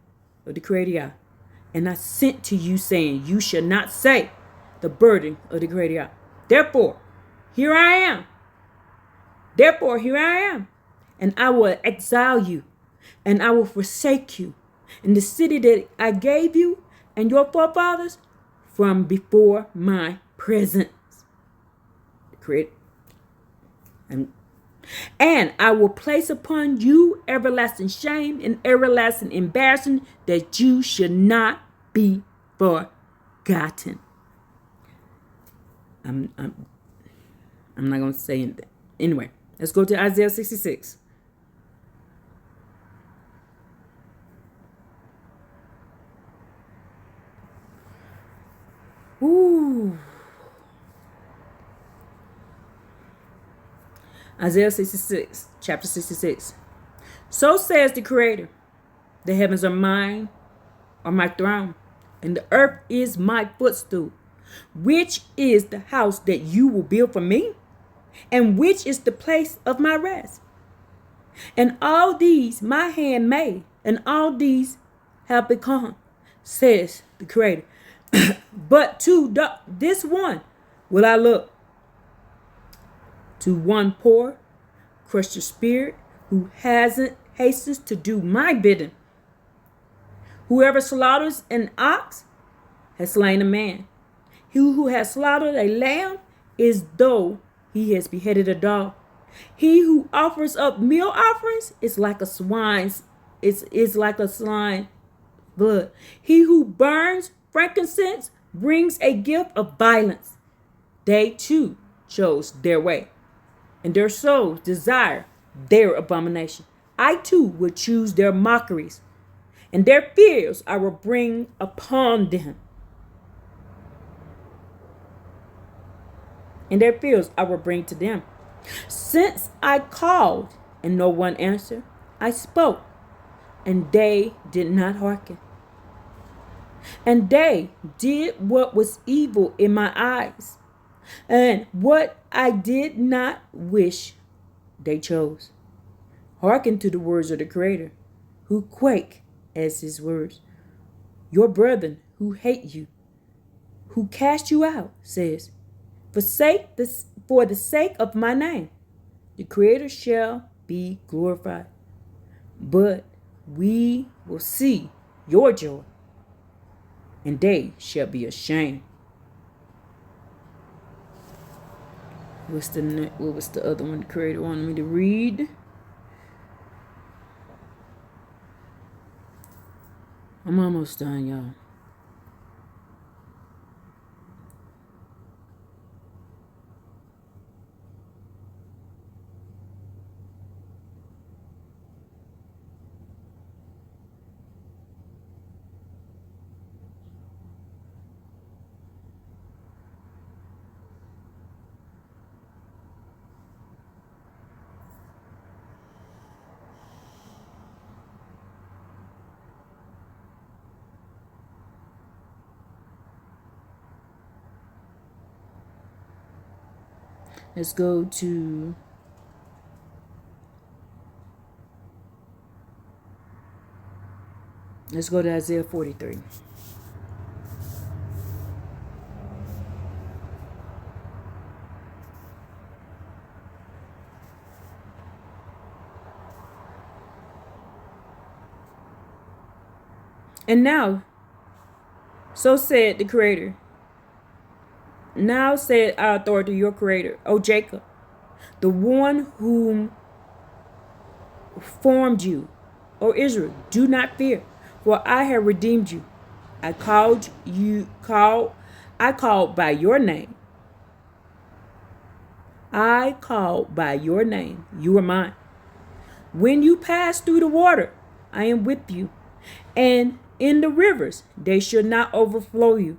[SPEAKER 2] of the Creator Yah, and I sent to you saying, you shall not say the burden of the Creator Yah. Therefore, here I am. And I will exile you, and I will forsake you in the city that I gave you and your forefathers from before my presence. And I will place upon you everlasting shame and everlasting embarrassment, that you should not be forgotten. I'm not going to say anything. Anyway, let's go to Isaiah 66. Ooh. Isaiah 66, chapter 66. So says the Creator, the heavens are mine, are my throne, and the earth is my footstool. Which is the house that you will build for me? And which is the place of my rest? And all these my hand made, and all these have become, says the Creator. But to this one will I look, to one poor, crushed of spirit, who hasn't hastens to do my bidding. Whoever slaughters an ox has slain a man. He who has slaughtered a lamb is though he has beheaded a dog. He who offers up meal offerings is like a swine's is like a swine blood. He who burns frankincense brings a gift of violence. They too chose their way, and their souls desire their abomination. I too will choose their mockeries, and their fears I will bring upon them. And their fears I will bring to them. Since I called and no one answered, I spoke, and they did not hearken. And they did what was evil in my eyes, and what I did not wish they chose. Hearken to the words of the Creator, who quake as his words. Your brethren who hate you, who cast you out, says, for the sake of my name, the Creator shall be glorified. But we will see your joy, and they shall be ashamed. What was the other one the Creator wanted me to read? I'm almost done, y'all. Let's go to Isaiah 43. And now, so said the Creator. Now said our authority, your Creator, O Jacob, the one whom formed you, O Israel, do not fear, for I have redeemed you. I called by your name. I called by your name. You are mine. When you pass through the water, I am with you. And in the rivers, they shall not overflow you.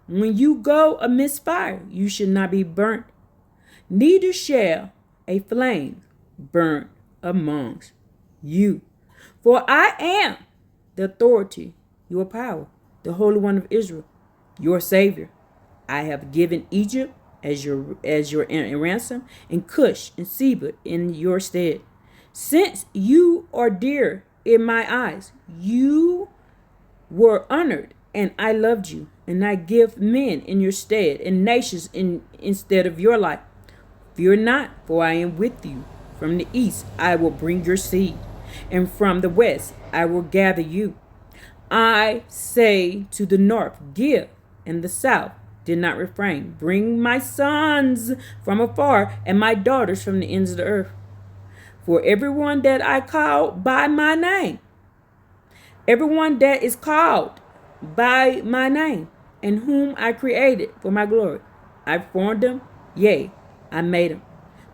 [SPEAKER 2] When you go amidst fire, you shall not be burnt, neither shall a flame burn amongst you. For I am the authority, your power, the Holy One of Israel, your Savior. I have given Egypt as your ransom, and Cush and Seba in your stead. Since you are dear in my eyes, you were honored, and I loved you, and I give men in your stead, and nations instead of your life. Fear not, for I am with you. From the east I will bring your seed, and from the west I will gather you. I say to the north, give, and the south did not refrain. Bring my sons from afar, and my daughters from the ends of the earth. For everyone that I call by my name, everyone that is called by my name, and whom I created for my glory, I formed them, yea, I made them,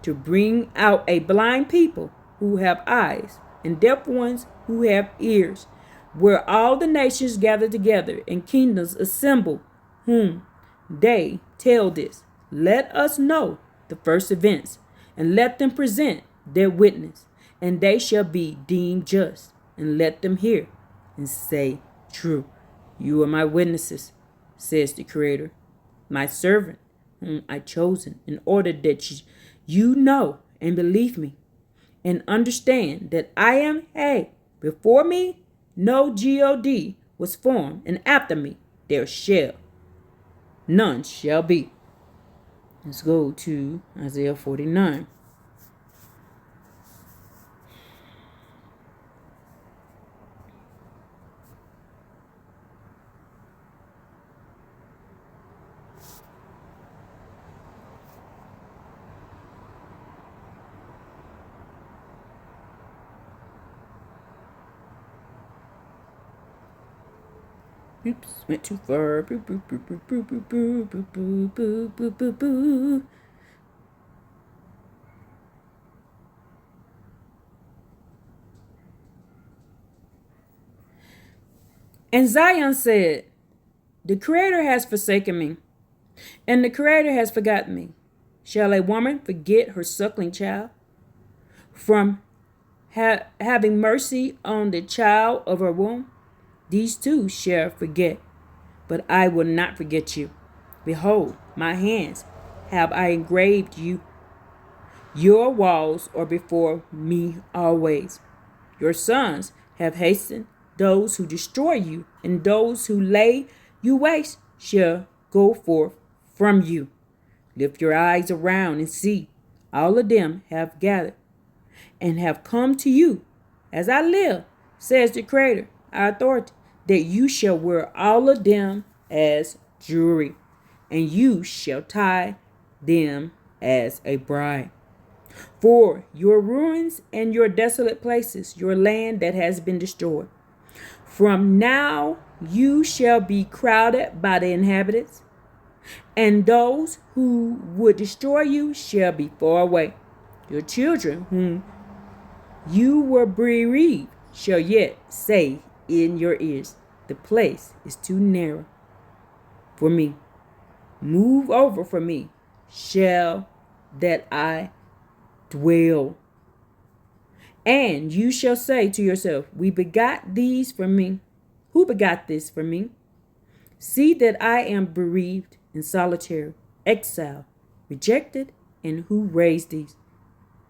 [SPEAKER 2] to bring out a blind people who have eyes, and deaf ones who have ears, where all the nations gather together, and kingdoms assemble, whom they tell this. Let us know the first events, and let them present their witness, and they shall be deemed just, and let them hear and say true. You are my witnesses, says the Creator, my servant whom I chosen, in order that you know and believe me, and understand that I am He. Before me, no God was formed, and after me, there shall none shall be. Let's go to Isaiah 49. Oops, went too far. Boo, boo, boo, boo, boo, boo, boo, boo, boo, boo, boo, boo. And Zion said, the Creator has forsaken me, and the Creator has forgotten me. Shall a woman forget her suckling child from having mercy on the child of her womb? These two shall forget, but I will not forget you. Behold, my hands have I engraved you. Your walls are before me always. Your sons have hastened those who destroy you, and those who lay you waste shall go forth from you. Lift your eyes around and see. All of them have gathered and have come to you. As I live, says the Creator, our authority, that you shall wear all of them as jewelry, and you shall tie them as a bride. For your ruins and your desolate places, your land that has been destroyed. From now you shall be crowded by the inhabitants, and those who would destroy you shall be far away. Your children, whom you were bereaved, shall yet say in your ears, the place is too narrow for me. Move over for me, shall that I dwell. And you shall say to yourself, we begot these for me. Who begot this for me? See that I am bereaved and solitary, exile, rejected, and who raised these?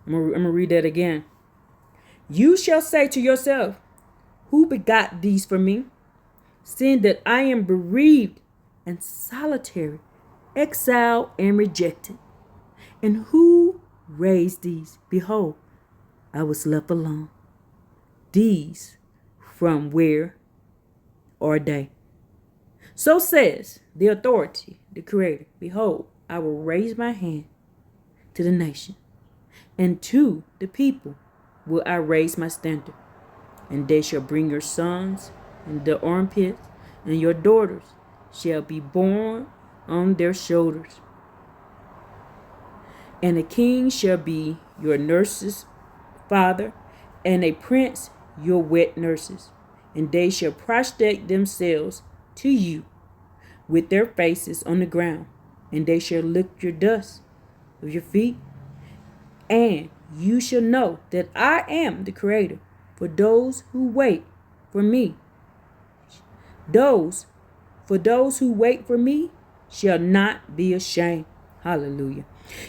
[SPEAKER 2] I'm going to read that again. You shall say to yourself, who begot these for me? Seeing that I am bereaved and solitary, exile, and rejected. And who raised these? Behold, I was left alone. These from where are they? So says the authority, the Creator. Behold, I will raise my hand to the nation, and to the people will I raise my standard. And they shall bring your sons in the armpits, and your daughters shall be born on their shoulders. And a king shall be your nurse's father, and a prince your wet nurses. And they shall prostrate themselves to you with their faces on the ground, and they shall lick your dust of your feet. And you shall know that I am the Creator for those who wait for me. For those who wait for me shall not be ashamed. Hallelujah.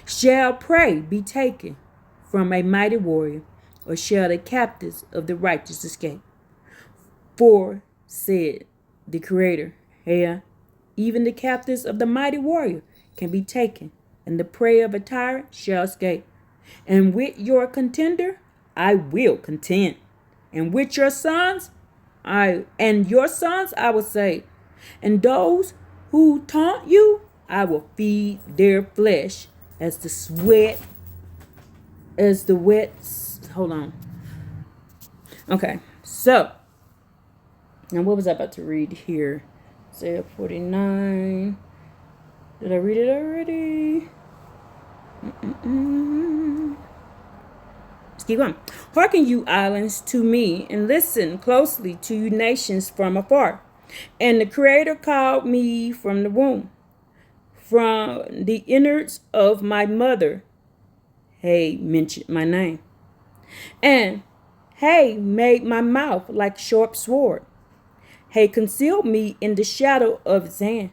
[SPEAKER 2] Shall prey be taken from a mighty warrior, or shall the captives of the righteous escape? For, said the Creator, here, even the captives of the mighty warrior can be taken, and the prey of a tyrant shall escape. And with your contender I will contend, and with your sons I will save. And those who taunt you I will feed their flesh as the wet. Hold on. Okay, so now what was I about to read here? Isaiah 49. Did I read it already? Let's keep going. Hearken, you islands, to me, and listen closely to you nations from afar. And the Creator called me from the womb, from the innards of my mother. He mentioned my name. And He made my mouth like a sharp sword. He concealed me in the shadow of his hand.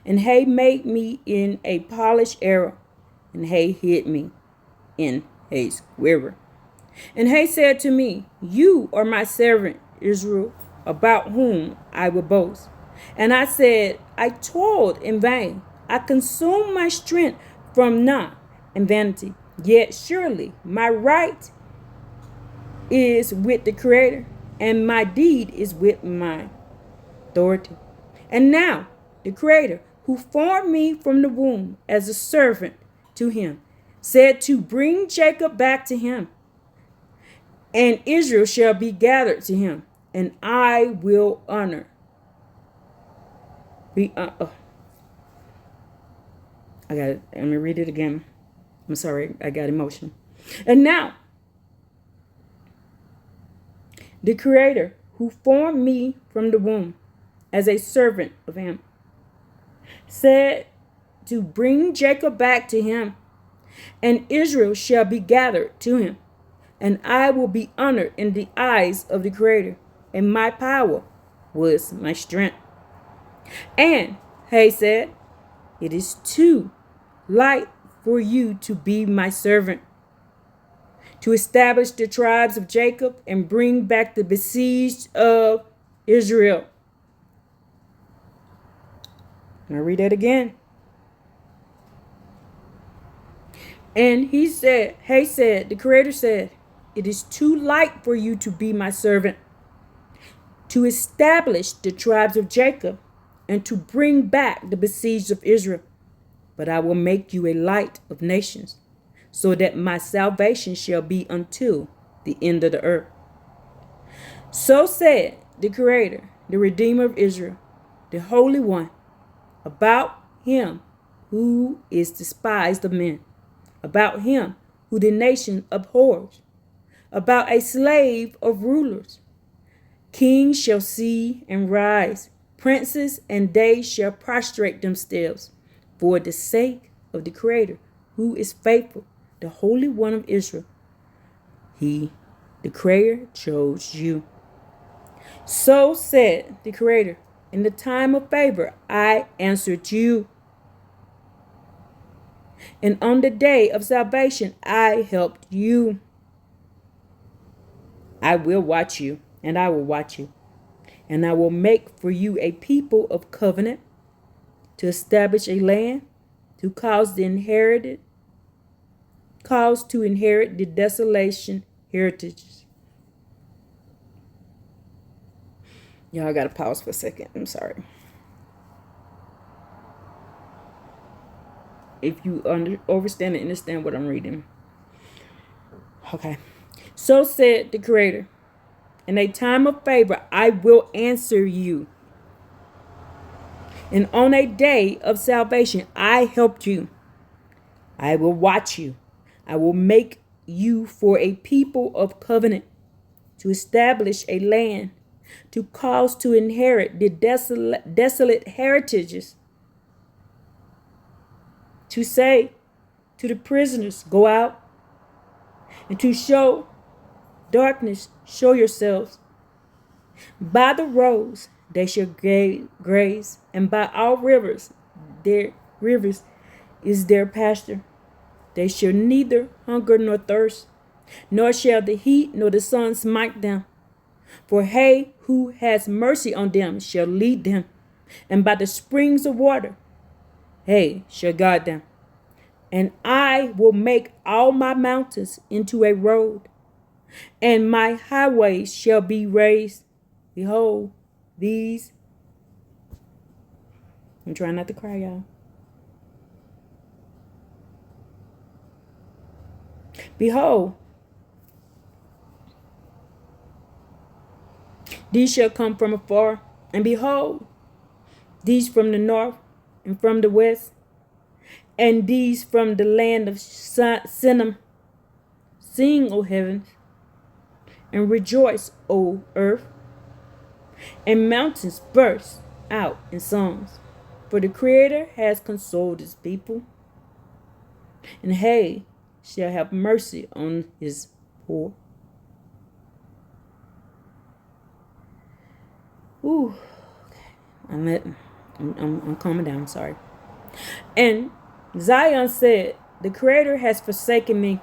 [SPEAKER 2] And He made me in a polished arrow. And He hid me in a quiver. And he said to me, You are my servant Israel, about whom I will boast. And I said, I toiled in vain. I consumed my strength from naught and vanity. Yet surely my right is with the Creator, and my deed is with my authority. And now the Creator, who formed me from the womb as a servant to him, said to bring Jacob back to him, and Israel shall be gathered to him, and I will honor. I got it. Let me read it again. I'm sorry, I got emotional. And now, the Creator, who formed me from the womb as a servant of him, said to bring Jacob back to him, and Israel shall be gathered to him, and I will be honored in the eyes of the Creator, and my power was my strength. And he said, It is too light for you to be my servant, to establish the tribes of Jacob and bring back the besieged of Israel. And I read that again. And he said, the Creator said, It is too light for you to be my servant, to establish the tribes of Jacob and to bring back the besieged of Israel. But I will make you a light of nations, so that my salvation shall be until the end of the earth. So said the Creator, the Redeemer of Israel, the Holy One, about him who is despised of men, about him who the nation abhors, about a slave of rulers. Kings shall see and rise, princes, and they shall prostrate themselves for the sake of the Creator, who is faithful, the Holy One of Israel. He, the Creator, chose you. So said the Creator, in the time of favor I answered you, and on the day of salvation I helped you. I will watch you, and I will watch you, and I will make for you a people of covenant, to establish a land, to cause to inherit the desolation heritages. Y'all, I gotta pause for a second. I'm sorry. If you understand and understand what I'm reading. Okay. So said the Creator, in a time of favor I will answer you, and on a day of salvation I helped you. I will watch you. I will make you for a people of covenant, to establish a land, to cause to inherit the desolate heritages, to say to the prisoners, Go out, and to show darkness, show yourselves. By the roads they shall graze, and by all rivers, their rivers is their pasture. They shall neither hunger nor thirst, nor shall the heat nor the sun smite them. For he who has mercy on them shall lead them, and by the springs of water he shall guide them. And I will make all my mountains into a road, and my highways shall be raised. Behold, these. I'm trying not to cry, y'all. Behold, these shall come from afar, and behold, these from the north and from the west, and these from the land of Sinim. Sing, O heavens, and rejoice, O earth, and mountains burst out in songs. For the Creator has consoled his people, and he shall have mercy on his poor. Ooh, okay. I'm calming down. Sorry. And Zion said, The Creator has forsaken me,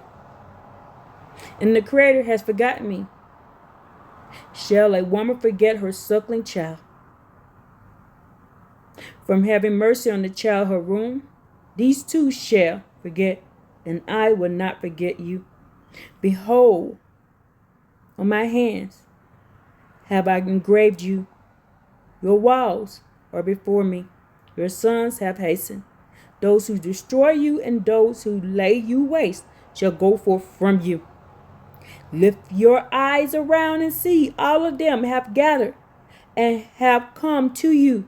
[SPEAKER 2] and the Creator has forgotten me. Shall a woman forget her suckling child from having mercy on the child her womb? These two shall forget, and I will not forget you. Behold, on my hands have I engraved you. Your walls are before me. Your sons have hastened. Those who destroy you and those who lay you waste shall go forth from you. Lift your eyes around and see, all of them have gathered and have come to you.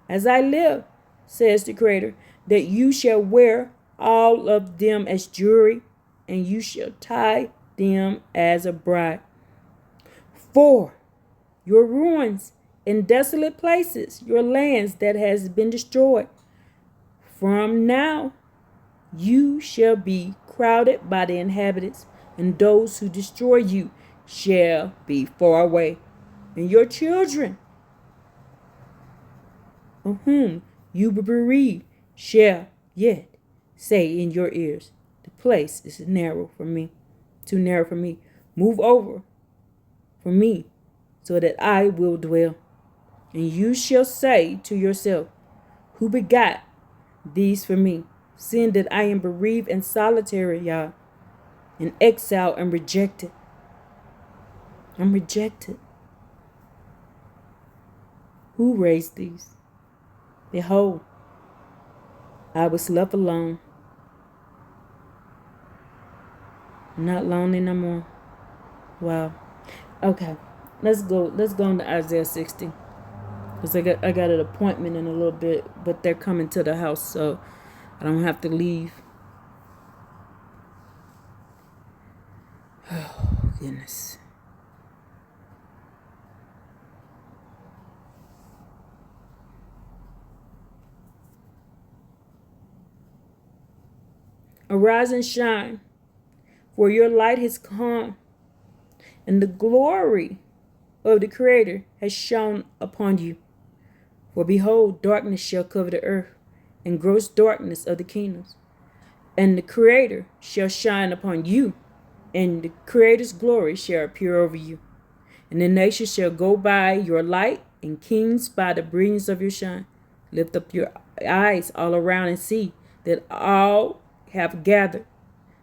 [SPEAKER 2] As I live, says the Creator, that you shall wear all of them as jewelry, and you shall tie them as a bride. For your ruins in desolate places, your lands that has been destroyed, from now you shall be crowded by the inhabitants, and those who destroy you shall be far away. And your children, of whom you were bereaved, shall yet say in your ears, the place is narrow for me, too narrow for me. Move over for me, so that I will dwell. And you shall say to yourself, who begot these for me, seeing that I am bereaved and solitary, y'all, in exile and rejected. I'm rejected. Who raised these? Behold, I was left alone. I'm not lonely no more. Wow. Okay. Let's go on to Isaiah 60. Because I got an appointment in a little bit, but they're coming to the house, so I don't have to leave. Oh, goodness. Arise and shine, for your light has come, and the glory of the Creator has shone upon you. For behold, darkness shall cover the earth, and gross darkness of the kingdoms. And the Creator shall shine upon you, and the Creator's glory shall appear over you. And the nations shall go by your light, and kings by the brilliance of your shine. Lift up your eyes all around and see that all have gathered,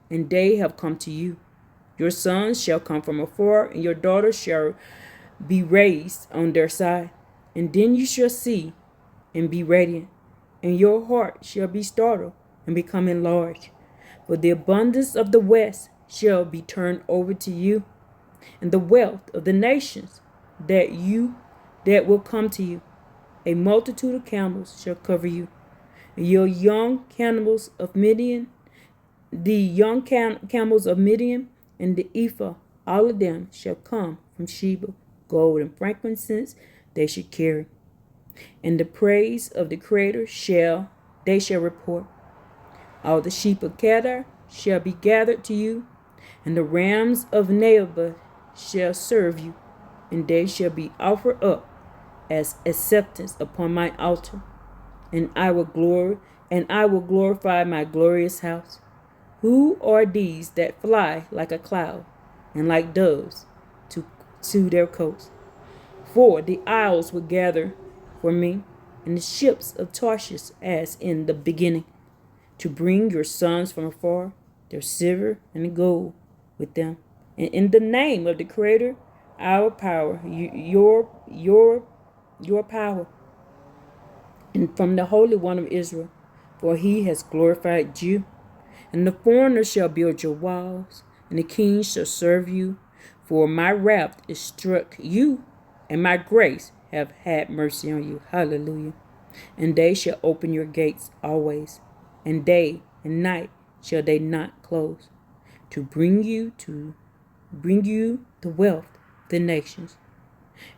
[SPEAKER 2] and they have come to you. Your sons shall come from afar, and your daughters shall be raised on their side. And then you shall see and be radiant, and your heart shall be startled and become enlarged. For the abundance of the west shall be turned over to you, and the wealth of the nations that will come to you. A multitude of camels shall cover you, and your young camels of Midian, the young camels of Midian, and the ephah, all of them shall come from Sheba. Gold and frankincense they should carry, and the praise of the Creator shall report. All the sheep of Kedar shall be gathered to you, and the rams of Nebaioth shall serve you, and they shall be offered up as acceptance upon my altar. And I will glorify my glorious house. Who are these that fly like a cloud, and like doves to their coasts? For the isles will gather for me, and the ships of Tarshish as in the beginning, to bring your sons from afar, their silver and the gold with them. And in the name of the Creator, our power, your power, and from the Holy One of Israel, for he has glorified you. And the foreigners shall build your walls, and the kings shall serve you. For my wrath is struck you, and my grace have had mercy on you. Hallelujah. And they shall open your gates always, and day and night shall they not close, to bring you the wealth of the nations,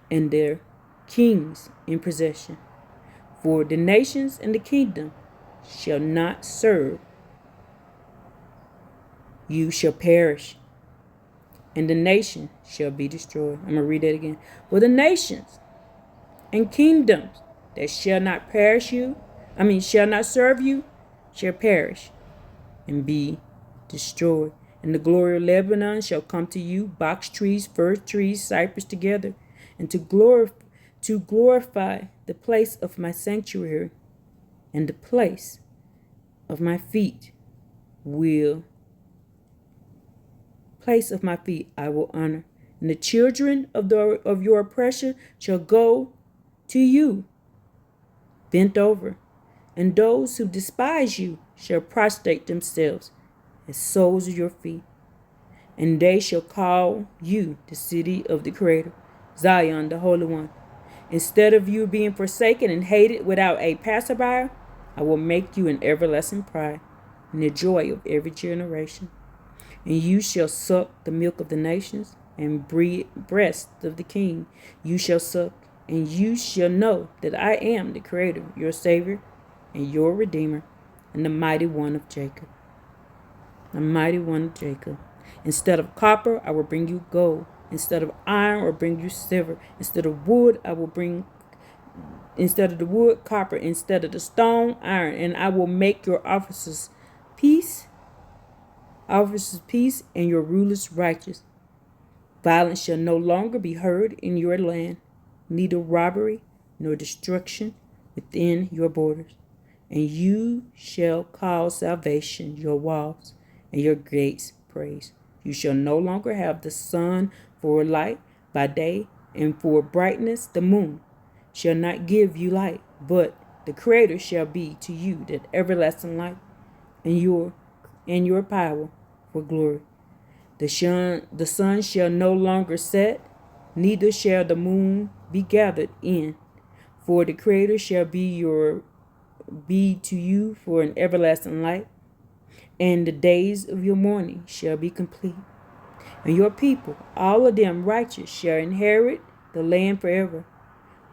[SPEAKER 2] and their kings in possession. For the nations and the kingdom shall not serve. You shall perish, and the nation shall be destroyed. I'm going to read that again. For the nations and kingdoms that shall not serve you, shall perish and be destroyed. And the glory of Lebanon shall come to you, box trees, fir trees, cypress together, and to glorify the place of my sanctuary, and the place of my feet will I will honor. And the children of your oppression shall go to you bent over, and those who despise you shall prostrate themselves as soles of your feet. And they shall call you the city of the Creator, Zion, the Holy One. Instead of you being forsaken and hated without a passerby, I will make you an everlasting pride and the joy of every generation. And you shall suck the milk of the nations, and breast of the king you shall suck, and you shall know that I am the Creator, your Savior, and your Redeemer, and the mighty one of Jacob. The mighty one of Jacob. Instead of copper, I will bring you gold. Instead of iron, I will bring you silver. Instead of the wood, copper. Instead of the stone, iron. And I will make your officers peace, and your rulers righteous. Violence shall no longer be heard in your land, neither robbery nor destruction within your borders. And you shall call salvation your walls, and your gates praise. You shall no longer have the sun for a light by day, and for brightness the moon shall not give you light, but the Creator shall be to you that everlasting light, and your power for glory. The sun shall no longer set, neither shall the moon be gathered in, for the Creator shall be to you for an everlasting light, and the days of your mourning shall be complete. And your people, all of them righteous, shall inherit the land forever,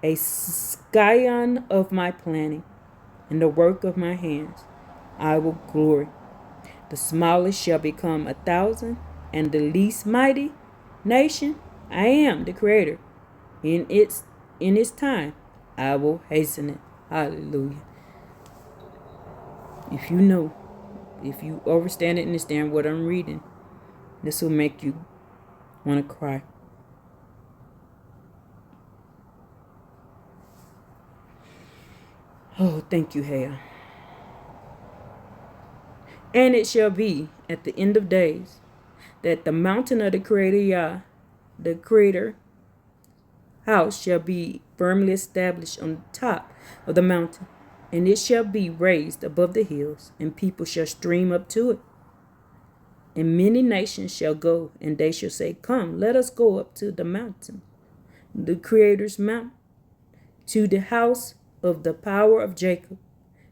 [SPEAKER 2] a scion of my planting, and the work of my hands. I will glory. The smallest shall become 1,000, and the least mighty nation. I am the Creator. In its time, I will hasten it. Hallelujah. If you understand it and understand what I'm reading, this will make you want to cry. Oh, thank you, Hale. And it shall be at the end of days that the mountain of the Creator Yah, the Creator house, shall be firmly established on the top of the mountain, and it shall be raised above the hills, and people shall stream up to it. And many nations shall go, and they shall say, Come, let us go up to the mountain, the Creator's mount, to the house of the power of Jacob,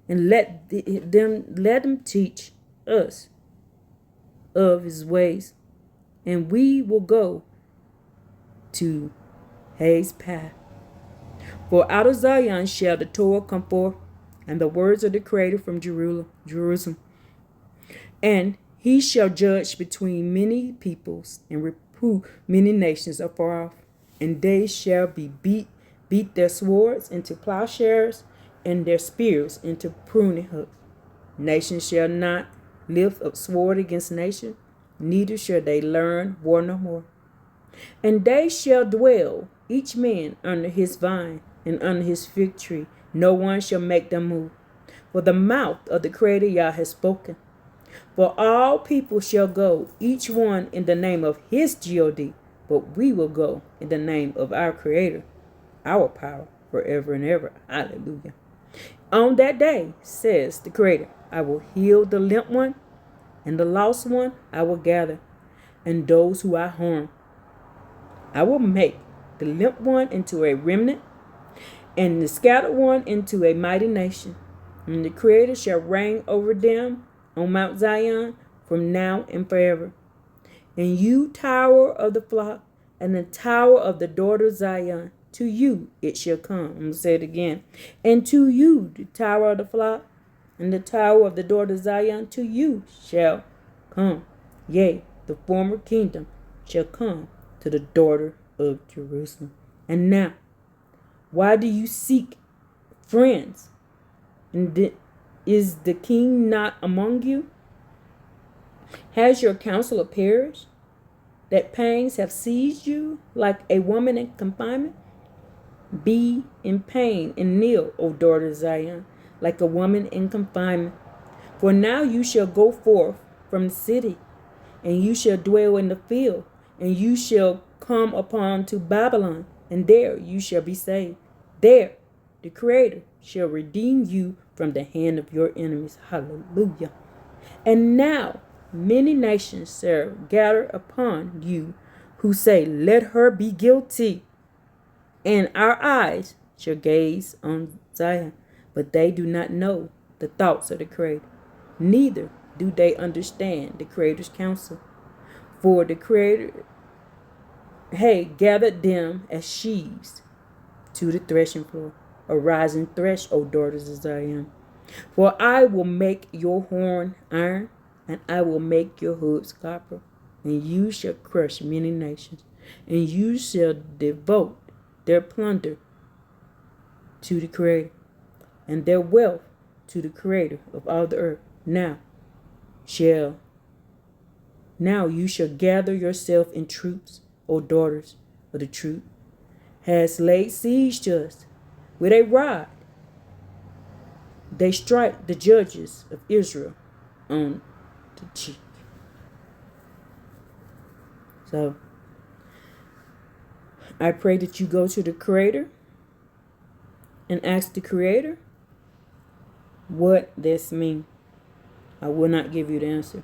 [SPEAKER 2] and let them teach us of his ways, and we will go to his path. For out of Zion shall the Torah come forth, and the words of the Creator from Jerusalem. And he shall judge between many peoples, and reprove many nations afar off. And they shall beat their swords into plowshares, and their spears into pruning hooks. Nation shall not lift up sword against nation, neither shall they learn war no more. And they shall dwell, each man under his vine, and under his fig tree. No one shall make them move. For the mouth of the Creator Yah has spoken. For all people shall go, each one in the name of his God, but we will go in the name of our Creator, our power, forever and ever. Hallelujah. On that day, says the Creator, I will heal the limp one, and the lost one I will gather, and those who I harm. I will make the limp one into a remnant, and the scattered one into a mighty nation. And the Creator shall reign over them on Mount Zion from now and forever. And you, tower of the flock, and the tower of the daughter of Zion, to you it shall come. I'm going to say it again. And to you, the tower of the flock, and the tower of the daughter of Zion, to you shall come. Yea, the former kingdom shall come to the daughter of Jerusalem. And now, why do you seek friends? And is the king not among you? Has your counselor perished? That pangs have seized you like a woman in confinement? Be in pain and kneel, O daughter of Zion, like a woman in confinement. For now you shall go forth from the city, and you shall dwell in the field, and you shall come upon to Babylon, and there you shall be saved. There the Creator shall redeem you from the hand of your enemies. Hallelujah. And now many nations shall gather upon you who say, let her be guilty. And our eyes shall gaze on Zion, but they do not know the thoughts of the Creator, neither do they understand the Creator's counsel. For the Creator gathered them as sheaves to the threshing floor. Arise and thresh, O daughters of Zion. For I will make your horn iron, and I will make your hooves copper, and you shall crush many nations, and you shall devote their plunder to the Creator, and their wealth to the Creator of all the earth. Now you shall gather yourself in troops, O daughters of the truth, has laid siege to us. With a rod they strike the judges of Israel on the cheek. So I pray that you go to the Creator and ask the Creator what this means. I will not give you the answer.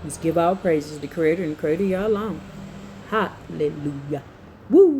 [SPEAKER 2] Let's give all praises to the Creator and the Creator y'all alone. Hallelujah. Woo!